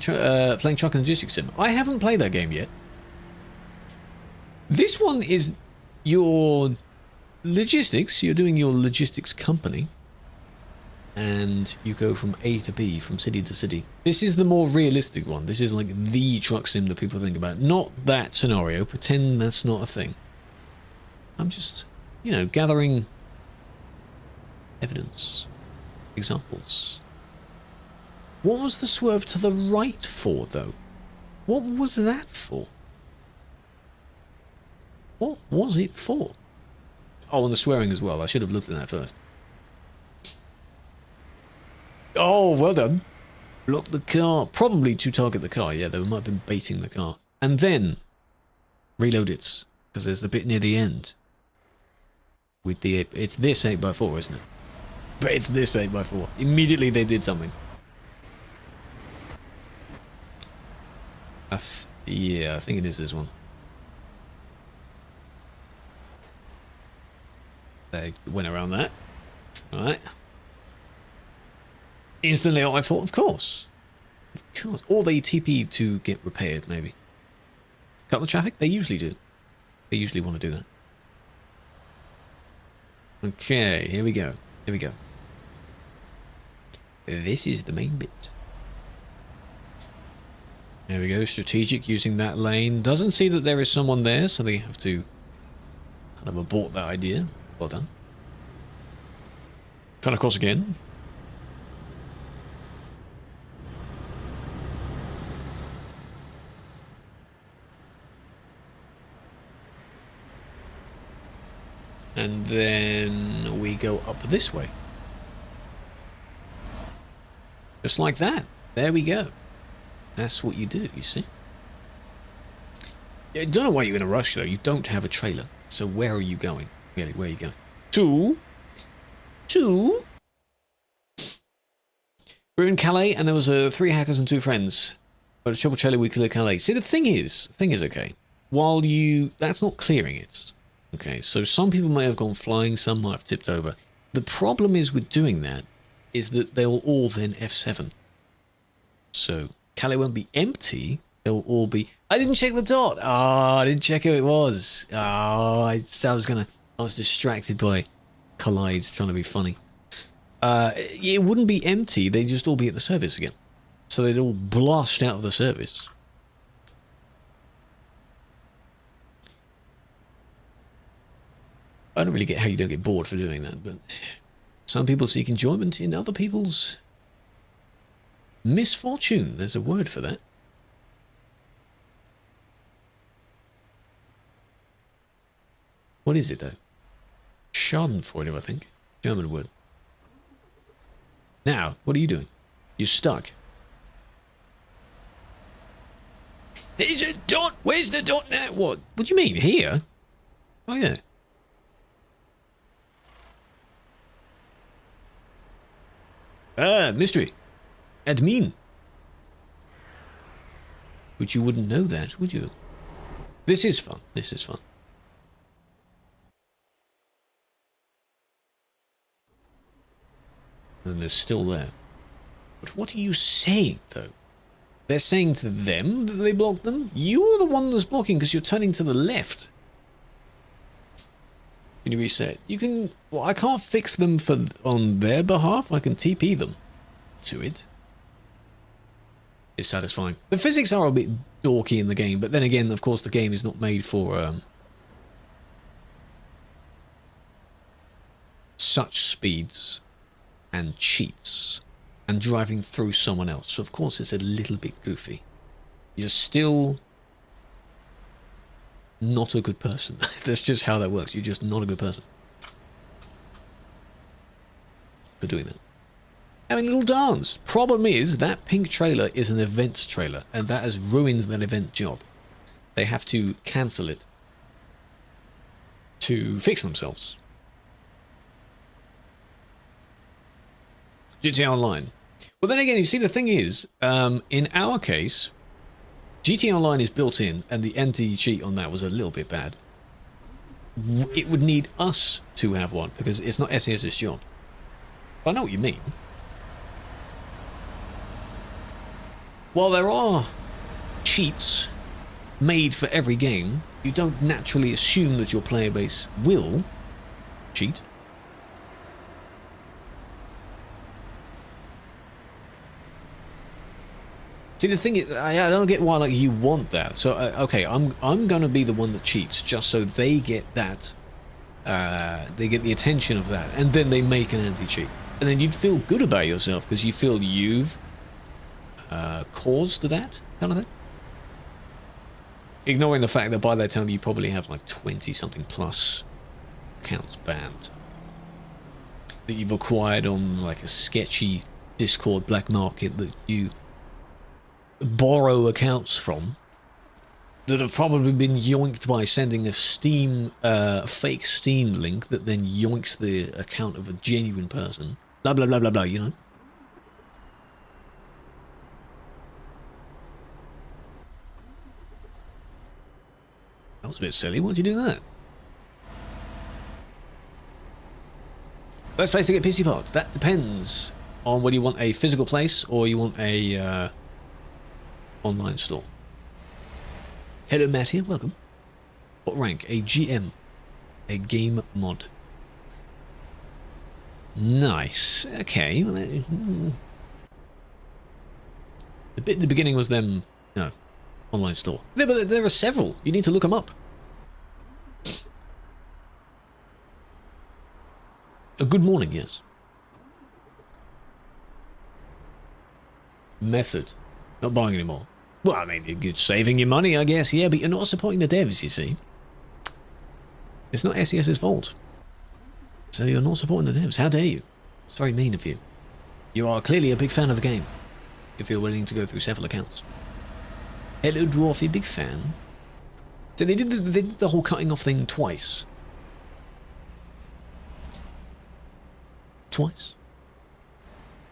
playing Truck and Logistics Sim. I haven't played that game yet. This one is your logistics. You're doing your logistics company. And you go from A to B, from city to city. This is the more realistic one. This is like the truck sim that people think about. Not that scenario. Pretend that's not a thing. I'm just, you know, gathering evidence. Examples. What was the swerve to the right for, though? What was that for? What was it for? Oh, and the swearing as well. I should have looked at that first. Oh, well done. Block the car. Probably to target the car. Yeah, they might have been baiting the car. And then reload it. Because there's the bit near the end. With the... It's this 8x4, isn't it? But it's this 8x4. Immediately they did something. Yeah, I think it is this one. They went around that. Alright. Instantly, I thought, of course. Of course. Or they TP to get repaired, maybe. Cut the traffic? They usually do. They usually want to do that. Okay, here we go. Here we go. This is the main bit. There we go. Strategic, using that lane. Doesn't see that there is someone there, so they have to kind of abort that idea. Well done. Cut across again. And then we go up this way. Just like that. There we go. That's what you do, you see. I don't know why you're in a rush, though. You don't have a trailer. So where are you going? Really, where are you going? We're in Calais, and there was 3 hackers and 2 friends. But a triple trailer, we clear Calais. See, the thing is okay. While you... That's not clearing it. Okay, so some people may have gone flying, some might have tipped over. The problem is with doing that is that they'll all then F7. So Calais won't be empty, they'll all be... I didn't check the dot! Oh, I didn't check who it was. Oh, I was distracted by Collide trying to be funny. It wouldn't be empty, they'd just all be at the service again. So they'd all blast out of the service. I don't really get how you don't get bored for doing that, but some people seek enjoyment in other people's misfortune. There's a word for that. What is it, though? Schadenfreude, I think. German word. Now, what are you doing? You're stuck. There's a dot! Where's the dot now? What do you mean? Here? Oh, yeah. Mystery. Admin. But you wouldn't know that, would you? This is fun. This is fun. And they're still there. But what are you saying, though? They're saying to them that they blocked them? You are the one that's blocking because you're turning to the left. Can you reset? You can... Well, I can't fix them on their behalf. I can TP them to it. It's satisfying. The physics are a bit dorky in the game, but then again, of course, the game is not made for such speeds and cheats and driving through someone else. So, of course, it's a little bit goofy. You're still... not a good person. That's just how that works. You're just not a good person for doing that. Having a little dance. Problem is, that pink trailer is an event trailer, and that has ruined that event job. They have to cancel it to fix themselves. GTA Online. Well, then again, you see, the thing is, in our case, GTA Online is built in, and the anti-cheat on that was a little bit bad. It would need us to have one, because it's not SES's job. I know what you mean. While there are cheats made for every game, You don't naturally assume that your player base will cheat. See, the thing is, I don't get why like you want that. So okay, I'm gonna be the one that cheats just so they get that, they get the attention of that, and then they make an anti-cheat, and then you'd feel good about yourself because you feel you've caused that kind of thing. Ignoring the fact that by that time you probably have like 20 something plus accounts banned that you've acquired on like a sketchy Discord black market that you borrow accounts from, that have probably been yoinked by sending a Steam, fake Steam link that then yoinks the account of a genuine person. Blah, blah, blah, blah, blah, you know? That was a bit silly. Why'd you do that? Best place to get PC parts. That depends on whether you want a physical place or you want a online store. Hello, Matt here. Welcome. What rank? A GM. A game mod. Nice. Okay. Well, the bit in the beginning was them. No. Online store. There are several. You need to look them up. A good morning, yes. Method. Not buying anymore. Well, I mean, you're saving your money, I guess, yeah, but you're not supporting the devs, you see. It's not SES's fault. So you're not supporting the devs. How dare you? It's very mean of you. You are clearly a big fan of the game, if you're willing to go through several accounts. Hello, Dwarfi, big fan. So they did the whole cutting off thing twice. Twice?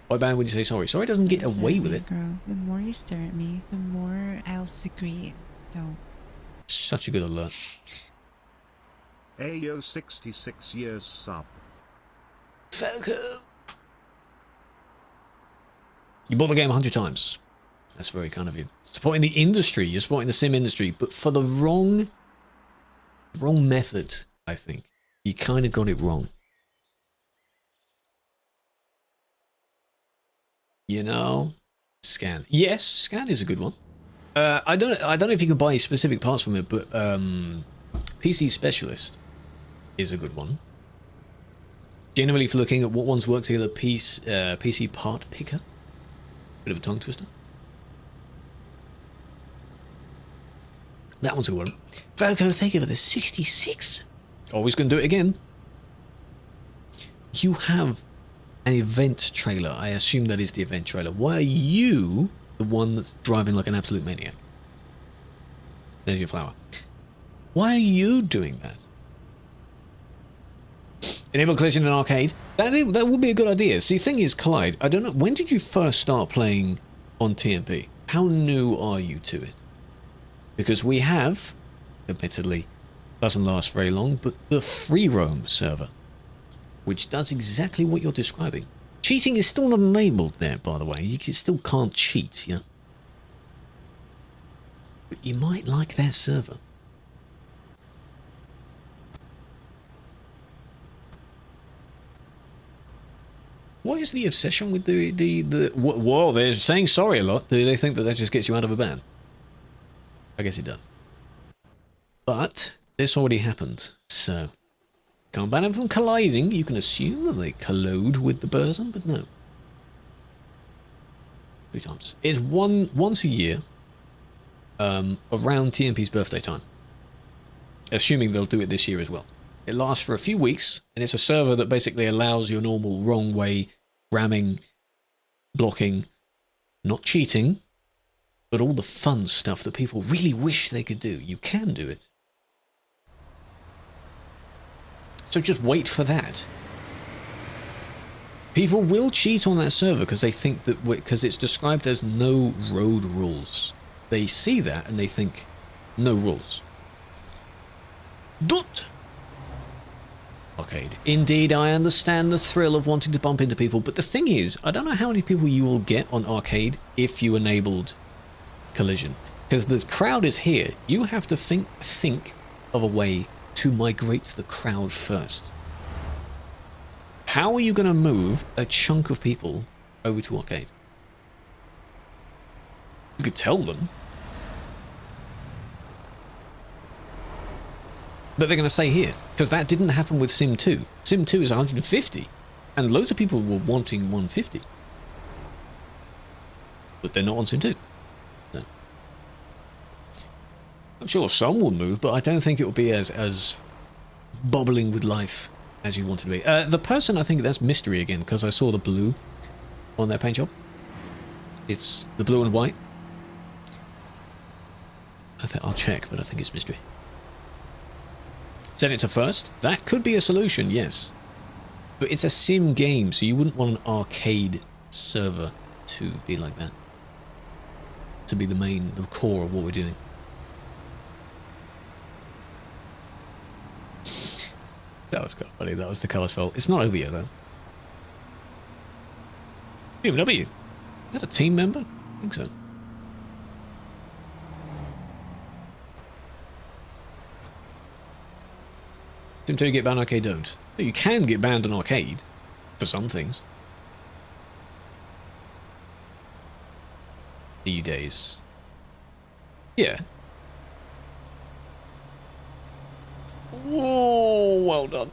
Why ban would you say sorry? Sorry doesn't get away with it. Girl, the more you stare at me, the more I'll secrete. Don't. Such a good alert. Ayo 66 years sub. Falco! You bought the game 100 times. That's very kind of you. Supporting the industry, you're supporting the sim industry, but for the wrong method, I think. You kind of got it wrong. You know, Scan. Yes, Scan is a good one. I don't know if you can buy specific parts from it, but PC Specialist is a good one. Generally, for looking at what ones work together, PC Part Picker. Bit of a tongue twister. That one's a good one. Falco, thank you for the 66. Always going to do it again. You have an event trailer. I assume that is the event trailer. Why are you the one that's driving like an absolute maniac? There's your flower. Why are you doing that? Enable collision in arcade. That would be a good idea. See, the thing is, Clyde, I don't know, when did you first start playing on TMP? How new are you to it? Because we have, admittedly, doesn't last very long, but the free roam server, which does exactly what you're describing. Cheating is still not enabled there, by the way. You still can't cheat, yeah? But you might like that server. What is the obsession with whoa, they're saying sorry a lot. Do they think that just gets you out of a ban? I guess it does. But this already happened, so can't ban them from colliding. You can assume that they collode with the person, but no. 3 times. It's once a year, around TMP's birthday time. Assuming they'll do it this year as well. It lasts for a few weeks, and it's a server that basically allows your normal wrong way ramming, blocking, not cheating, but all the fun stuff that people really wish they could do. You can do it. So just wait for that. People will cheat on that server because they think that, because it's described as no road rules. They see that and they think, no rules. Dot. Arcade. Indeed, I understand the thrill of wanting to bump into people, but the thing is, I don't know how many people you will get on arcade if you enabled collision. Because the crowd is here. You have to think of a way to migrate the crowd first. How are you going to move a chunk of people over to arcade? You could tell them. But they're going to stay here, because that didn't happen with Sim 2. Sim 2 is 150, and loads of people were wanting 150. But they're not on Sim 2. No. I'm sure some will move, but I don't think it will be as bubbling with life as you want it to be. The person, I think that's Mystery again, because I saw the blue on their paint job. It's the blue and white. I'll check, but I think it's Mystery. Send it to first. That could be a solution, yes. But it's a sim game, so you wouldn't want an arcade server to be like that. To be the core of what we're doing. That was quite funny. That was the colour's fault. It's not over yet, though. BMW. Is that a team member? I think so. Until you get banned on arcade, don't. You can get banned on arcade for some things. EU days. Yeah. Whoa, well done.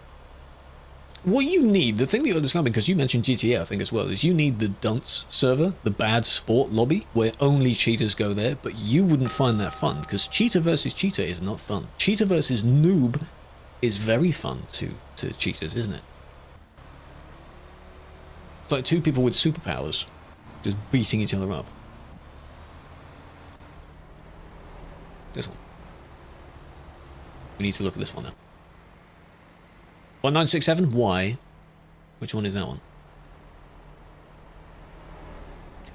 What you need, the thing that you're describing, because you mentioned GTA, I think, as well, is you need the dunce server, the bad sport lobby, where only cheaters go there, but you wouldn't find that fun, because cheater versus cheater is not fun. Cheater versus noob is very fun to cheaters, isn't it? It's like two people with superpowers just beating each other up. This one. We need to look at this one now. 1967, why? Which one is that one?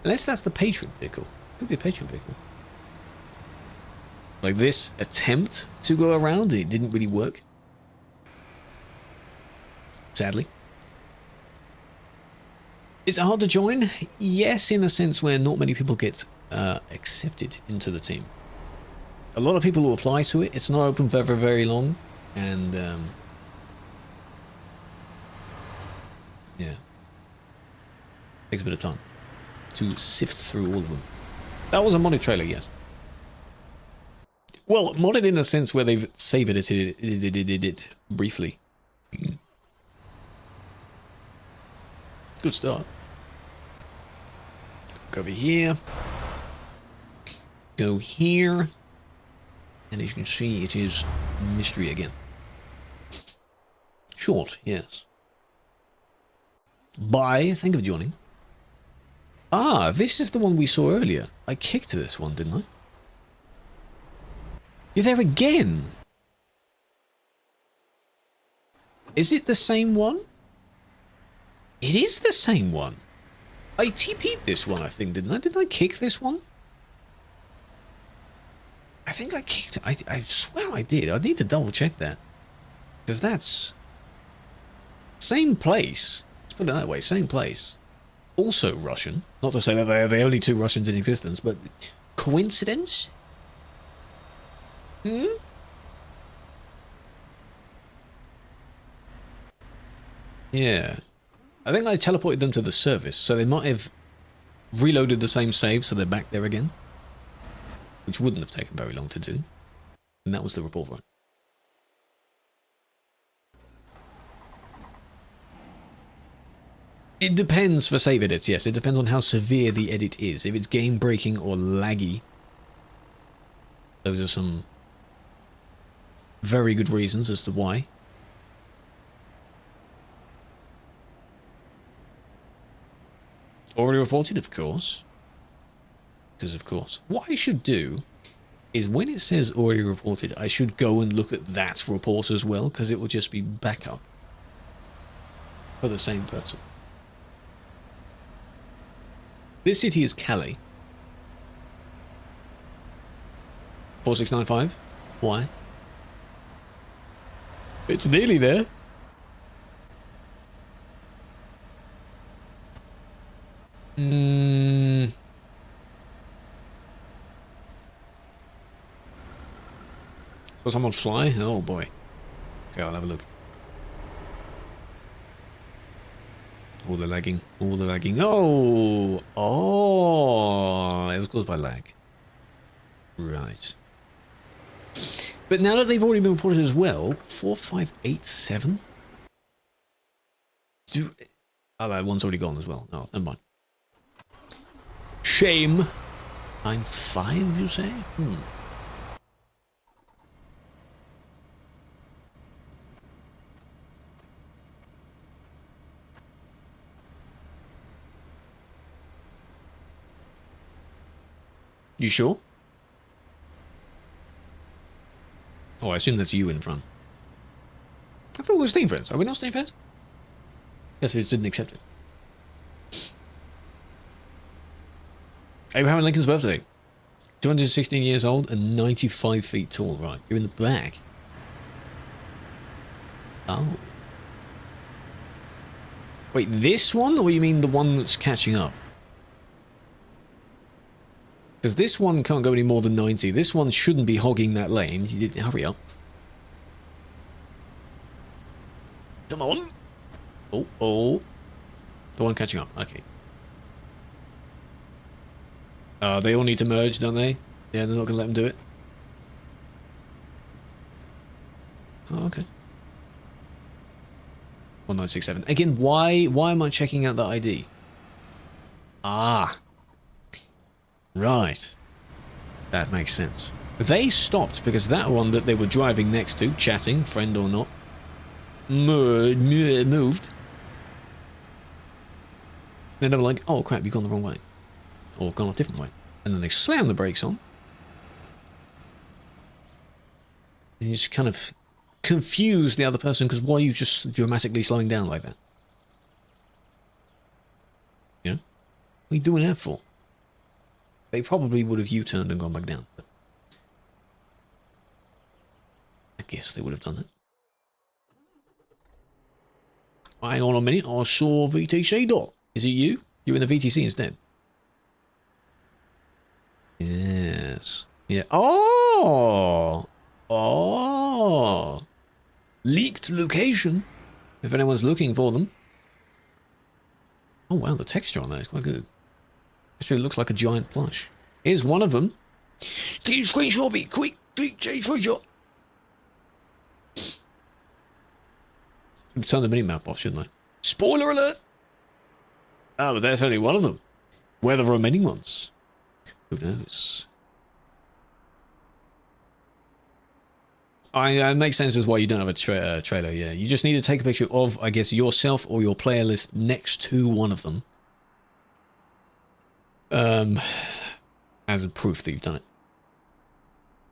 Unless that's the patron vehicle. Could be a patron vehicle. Like this attempt to go around, it didn't really work. Sadly. Is it hard to join? Yes, in a sense where not many people get accepted into the team. A lot of people will apply to it. It's not open for very, very long. And, yeah. Takes a bit of time to sift through all of them. That was a modded trailer, yes. Well, modded in a sense where they've save edited it briefly. Good start. Go over here. Go here. And as you can see, it is Mystery again. Short, yes. Bye, thank you for joining. Ah, this is the one we saw earlier. I kicked this one, didn't I? You're there again! Is it the same one? It is the same one. I TP'd this one, I think, didn't I? Did I kick this one? I think I kicked it. I swear I did. I need to double check that. Because that's... Same place. Let's put it that way. Same place. Also Russian. Not to say that they're the only two Russians in existence, but... Coincidence? Hmm? Yeah. I think I teleported them to the service, so they might have reloaded the same save, so they're back there again. Which wouldn't have taken very long to do. And that was the report for it. It depends for save edits, yes. It depends on how severe the edit is. If it's game breaking or laggy, those are some very good reasons as to why. Already reported, of course. Because, of course, what I should do is when it says already reported, I should go and look at that report as well, because it will just be backup for the same person. This city is Calais. 4695. Why? It's nearly there. Saw someone fly? Oh boy. Okay, I'll have a look. All the lagging. All the lagging. Oh! Oh! It was caused by lag. Right. But now that they've already been reported as well, 4587? Oh, that one's already gone as well. Oh, never mind. Shame. 9-5, you say? You sure? Oh, I assume that's you in front. I thought we were staying friends. Are we not staying friends? Yes, it just didn't accept it. Abraham Lincoln's birthday. 216 years old and 95 feet tall. Right, you're in the back. Oh. Wait, this one, or you mean the one that's catching up? Because this one can't go any more than 90. This one shouldn't be hogging that lane. Hurry up. Come on. Oh, oh. The one catching up. Okay. They all need to merge, don't they? Yeah, they're not going to let them do it. Oh, okay. 1967. Again, why am I checking out that ID? Ah. Right. That makes sense. They stopped because that one that they were driving next to, chatting, friend or not, moved. Then they were like, oh crap, you've gone the wrong way. Or gone a different way. And then they slammed the brakes on. And you just kind of confuse the other person because why are you just dramatically slowing down like that? You know? What are you doing that for? They probably would have U-turned and gone back down. But I guess they would have done that. Hang on a minute, I saw VTC dot. Is it you? You're in the VTC instead. Yes. Yeah. Oh! Oh! Leaked location. If anyone's looking for them. Oh wow, the texture on that is quite good. Actually, it looks like a giant plush. Here's one of them. Take a screenshot of it, quick! Take a screenshot! I'd turn the mini-map off, shouldn't I? Spoiler alert! Oh, but there's only one of them. Where there are many ones. Who knows? It makes sense as why you don't have a trailer, yeah. You just need to take a picture of, I guess, yourself or your player list next to one of them. As a proof that you've done it.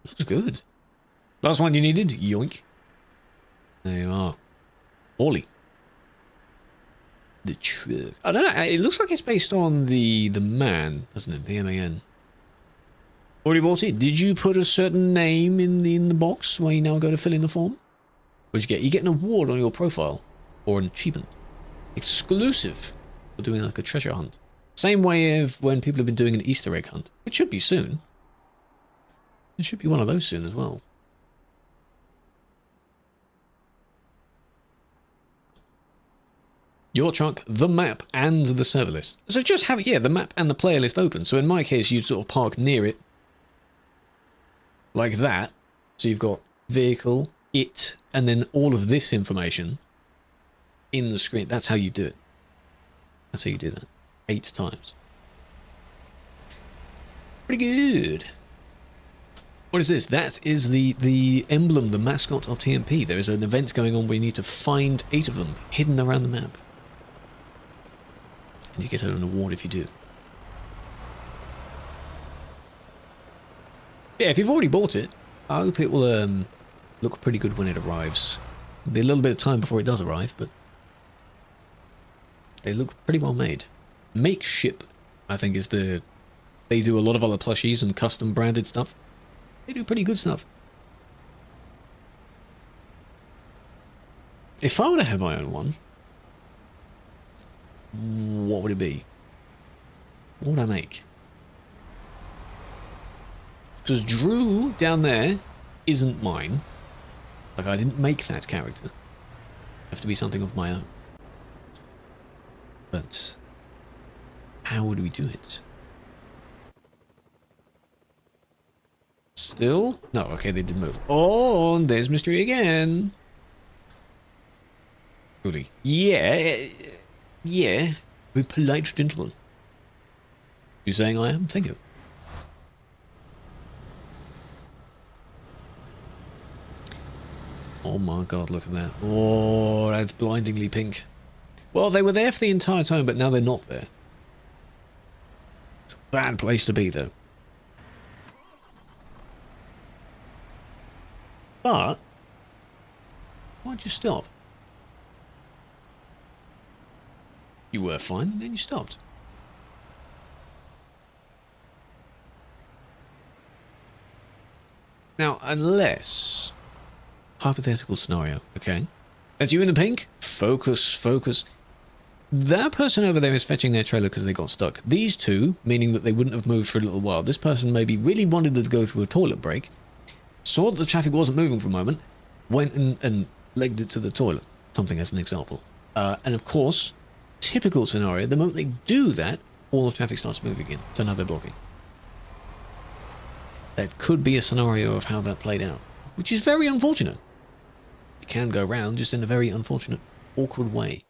Looks good. Last one you needed? Yoink. There you are. Orly. The truck. I don't know. It looks like it's based on the man, doesn't it? The MAN. Already bought it? Did you put a certain name in the box where you now go to fill in the form? What'd you get? You get an award on your profile. Or an achievement. Exclusive. For doing like a treasure hunt. Same way of when people have been doing an Easter egg hunt. It should be soon. There should be one of those soon as well. Your truck, the map, and the server list. So just have, yeah, the map and the player list open. So in my case, you'd sort of park near it. Like that. So you've got vehicle, it, and then all of this information in the screen. That's how you do it. That's how you do that. 8 times. Pretty good. What is this? That is the emblem, the mascot of TMP. There is an event going on where you need to find 8 of them hidden around the map. And you get an award if you do. Yeah, if you've already bought it, I hope it will look pretty good when it arrives. It'll be a little bit of time before it does arrive, but they look pretty well made. Make ship, I think, is the... They do a lot of other plushies and custom branded stuff. They do pretty good stuff. If I were to have my own one, what would it be? What would I make? Because Drew down there isn't mine. Like, I didn't make that character. I have to be something of my own. But how would we do it? Still? No, okay, they did move. Oh, and there's mystery again. Really? Yeah. Yeah. Very polite gentleman. You saying I am? Thank you. Oh my god, look at that. Oh, that's blindingly pink. Well, they were there for the entire time, but now they're not there. It's a bad place to be, though. But why'd you stop? You were fine, and then you stopped. Now, unless... hypothetical scenario, okay? That's you in the pink? Focus, focus. That person over there is fetching their trailer because they got stuck. These two, meaning that they wouldn't have moved for a little while. This person maybe really wanted to go through a toilet break, saw that the traffic wasn't moving for a moment, went and legged it to the toilet. Something as an example. And of course, typical scenario, the moment they do that, all the traffic starts moving again. So now they're blocking. That could be a scenario of how that played out, which is very unfortunate. It can go round just in a very unfortunate, awkward way.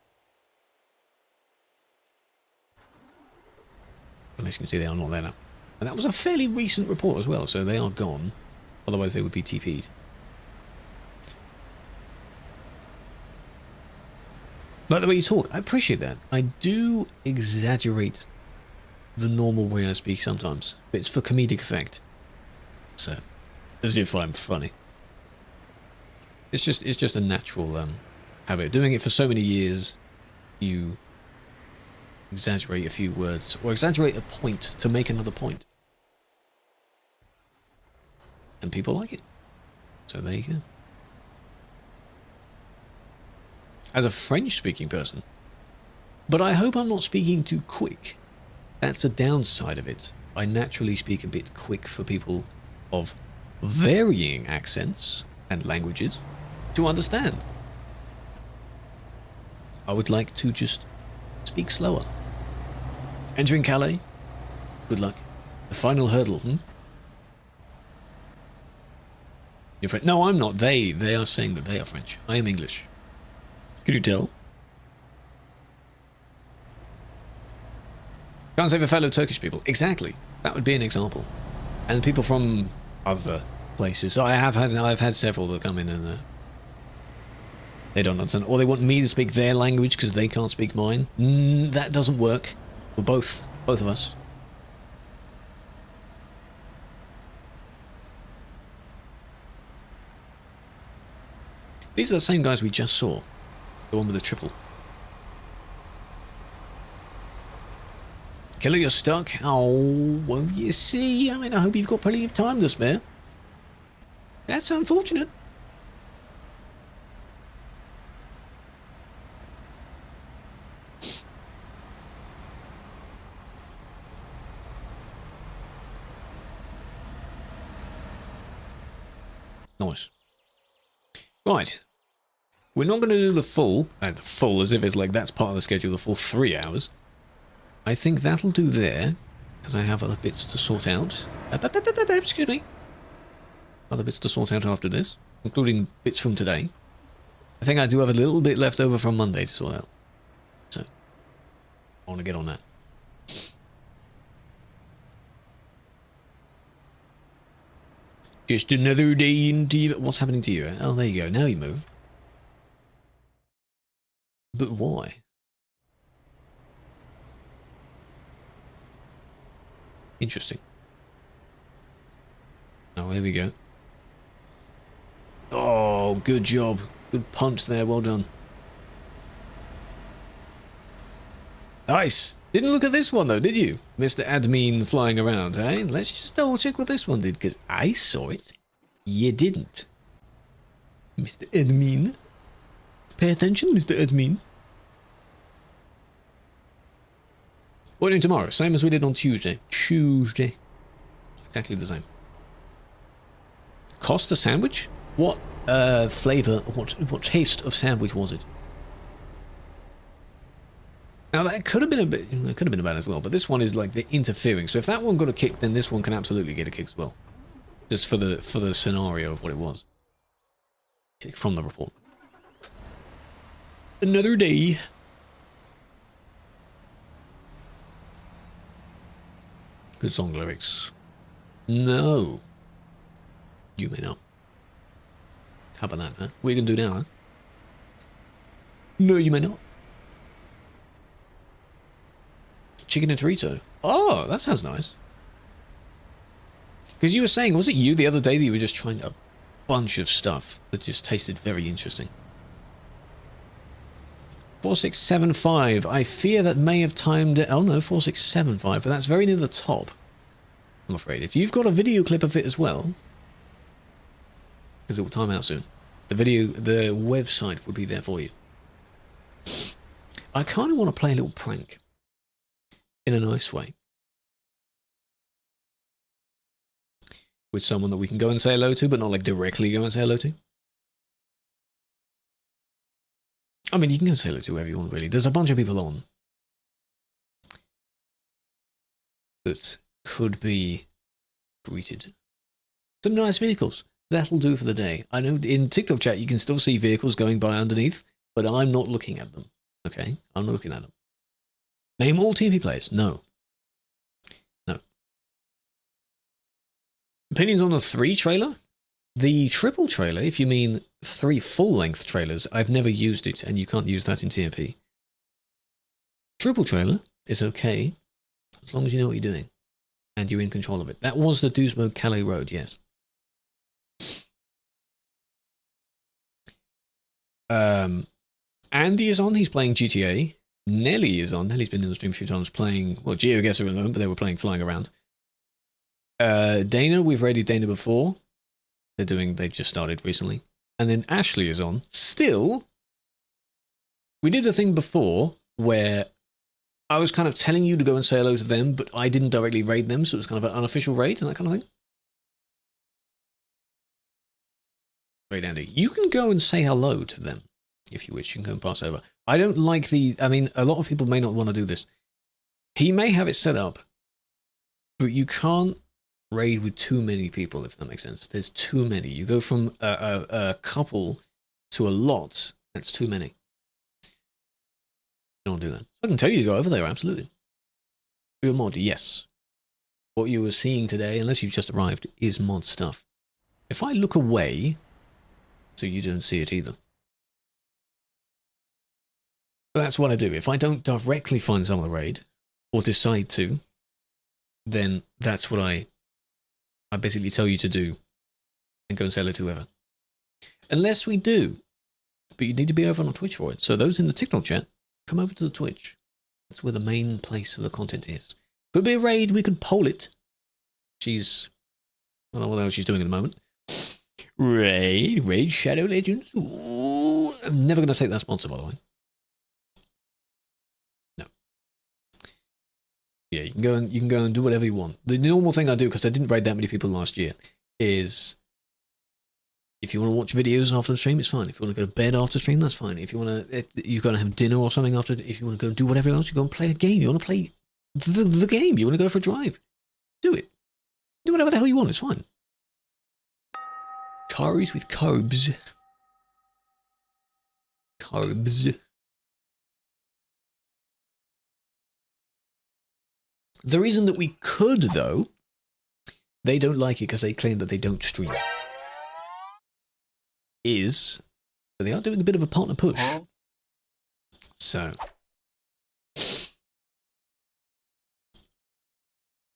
And as you can see, they are not there now. And that was a fairly recent report as well, so they are gone. Otherwise they would be TP'd. By the way you talk, I appreciate that. I do exaggerate the normal way I speak sometimes, but it's for comedic effect. So, as if I'm funny. It's just a natural habit. Doing it for so many years, you exaggerate a few words, or exaggerate a point to make another point. And people like it. So there you go. As a French-speaking person, but I hope I'm not speaking too quick. That's a downside of it. I naturally speak a bit quick for people of varying accents and languages to understand. I would like to just speak slower. Entering Calais? Good luck. The final hurdle, You're French? No, I'm not. They are saying that they are French. I am English. Can you tell? Can't save a fellow Turkish people. Exactly. That would be an example. And people from other places. I've had several that come in and they don't understand, or they want me to speak their language because they can't speak mine. That doesn't work. For both of us. These are the same guys we just saw. The one with the triple. Killer, you're stuck. Oh, well, you see. I mean, I hope you've got plenty of time to spare. That's unfortunate. Nice. Right. We're not going to do the full as if it's like that's part of the schedule, the full 3 hours. I think that'll do there, because I have other bits to sort out. Excuse me. Other bits to sort out after this, including bits from today. I think I do have a little bit left over from Monday to sort out. So, I want to get on that. Just another day in TV. What's happening to you? Oh, there you go. Now you move. But why? Interesting. Oh, here we go. Oh, good job. Good punch there. Well done. Nice. Didn't look at this one, though, did you? Mr. Admin flying around, eh? Let's just double check what this one did, because I saw it. You didn't. Mr. Admin. Pay attention, Mr. Admin. What are we doing tomorrow? Same as we did on Tuesday. Exactly the same. cost a sandwich? What flavor, what taste of sandwich was it? Now that could have been it could have been bad as well, but this one is like the interfering. So if that one got a kick, then this one can absolutely get a kick as well. Just for the scenario of what it was. Kick from the report. Another day. Good song lyrics. No. You may not. How about that, huh? What are you gonna do now, huh? No, you may not. Chicken and Dorito. Oh, that sounds nice. Because you were saying, was it you the other day that you were just trying a bunch of stuff that just tasted very interesting? 4675. I fear that may have timed it. Oh no, 4675, but that's very near the top. I'm afraid. If you've got a video clip of it as well, because it will time out soon, the website will be there for you. I kind of want to play a little prank. In a nice way. With someone that we can go and say hello to, but not like directly go and say hello to. I mean, you can go and say hello to whoever you want, really. There's a bunch of people on that could be greeted. Some nice vehicles. That'll do for the day. I know in TikTok chat you can still see vehicles going by underneath, but I'm not looking at them. Okay? I'm not looking at them. Name all TMP players. No. No. Opinions on the 3 trailer? The triple trailer, if you mean 3 full-length trailers, I've never used it, and you can't use that in TMP. Triple trailer is okay, as long as you know what you're doing, and you're in control of it. That was the Dusmo Calais Road, yes. Andy is on, he's playing GTA. Nelly is on. Nelly's been in the stream a few times playing, well, GeoGuessr at the moment, but they were playing Flying Around. Dana, we've rated Dana before. They've just started recently. And then Ashley is on. Still, we did the thing before where I was kind of telling you to go and say hello to them, but I didn't directly raid them, so it was kind of an unofficial raid and that kind of thing. Raid Andy. You can go and say hello to them if you wish. You can go and pass over. I don't like I mean, a lot of people may not want to do this. He may have it set up, but you can't raid with too many people, if that makes sense. There's too many. You go from a couple to a lot, that's too many. Don't do that. I can tell you to go over there, absolutely. Your mod, yes. What you were seeing today, unless you've just arrived, is mod stuff. If I look away, so you don't see it either. But that's what I do. If I don't directly find some of the raid, or decide to, then that's what I basically tell you to do, and go and sell it to whoever. Unless we do, but you need to be over on Twitch for it. So those in the TikTok chat, come over to the Twitch. That's where the main place of the content is. Could be a raid, we could poll it. I don't know what else she's doing at the moment. Raid Shadow Legends. Ooh, I'm never going to take that sponsor, by the way. Yeah, you can go and do whatever you want. The normal thing I do, because I didn't raid that many people last year, is if you want to watch videos after the stream, it's fine. If you want to go to bed after the stream, that's fine. If you want to, you're going to have dinner or something after. If you want to go and do whatever else, you go and play a game. You want to play the game. You want to go for a drive. Do it. Do whatever the hell you want. It's fine. Cars with carbs. Carbs. The reason that we could, though, they don't like it because they claim that they don't stream, is that they are doing a bit of a partner push. So,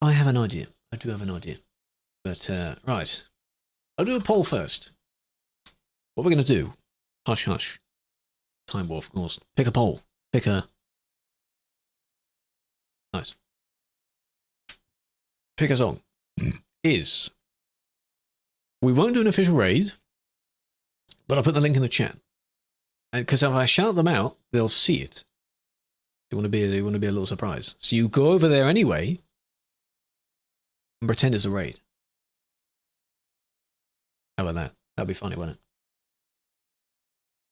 I have an idea. I do have an idea. But, right. I'll do a poll first. What we're going to do, hush hush, Time War, of course. Pick a poll. Pick a... Nice. Pick a song. Is... We won't do an official raid, but I'll put the link in the chat. Because if I shout them out, they'll see it. You want to be a little surprise. So you go over there anyway and pretend it's a raid. How about that? That'd be funny, wouldn't it?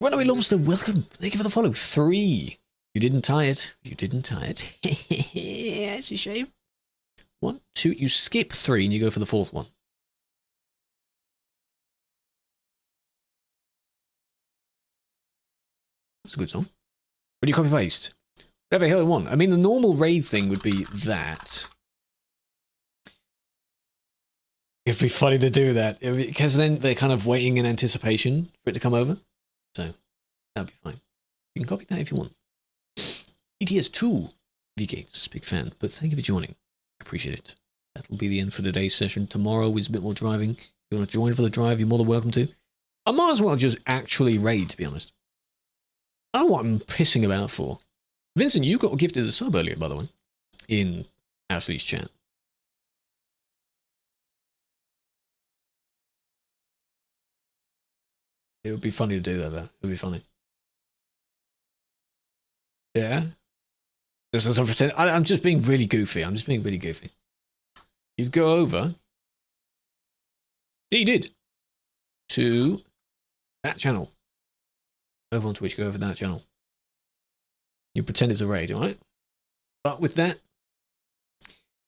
Runaway Lobster, welcome. Thank you for the follow. 3. You didn't tie it. You didn't tie it. That's a shame. 1, 2. You skip 3 and you go for the 4th one. That's a good song. What do you copy paste? Whatever the hell you want. I mean, the normal raid thing would be that. It'd be funny to do that because then they're kind of waiting in anticipation for it to come over. So that'd be fine. You can copy that if you want. ETS2 V-Gates, big fan, but thank you for joining. I appreciate it. That'll be the end for today's session. Tomorrow is a bit more driving. If you want to join for the drive, you're more than welcome to. I might as well just actually raid, to be honest. I don't know what I'm pissing about for. Vincent, you got gifted a sub earlier, by the way, in Ashley's chat. It would be funny to do that, though. It would be funny. Yeah? This is pretend. I'm just being really goofy. I'm just being really goofy. You'd go over. Yeah, you did. To that channel. Over on Twitch, go over that channel. You pretend it's a raid, alright? But with that,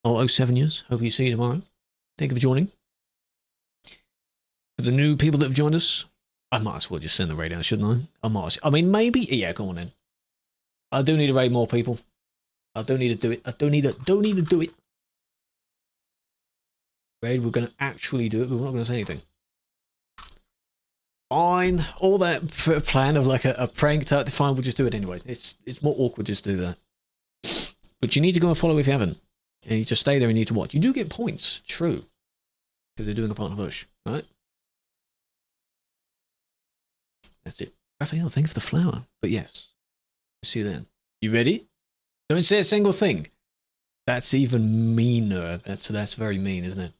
all 07 years. Hope you see you tomorrow. Thank you for joining. For the new people that have joined us, I might as well just send the raid out, shouldn't I? I mean, maybe. Yeah, go on then. I do need to raid more people. I don't need to do it. I don't need to do it. Raid, we're going to actually do it, but we're not going to say anything. Fine. All that plan of like a prank type, fine, we'll just do it anyway. It's more awkward just to do that. But you need to go and follow if you haven't. And you just stay there and you need to watch. You do get points, true. Because they're doing a partner push, right? That's it. Raphael, thank you for the flower. But yes, see you then. You ready? Don't say a single thing. That's even meaner. That's very mean, isn't it?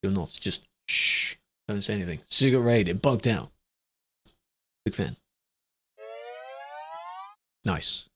You're not. Just shh. Don't say anything. Secret raid. It bugged out. Big fan. Nice.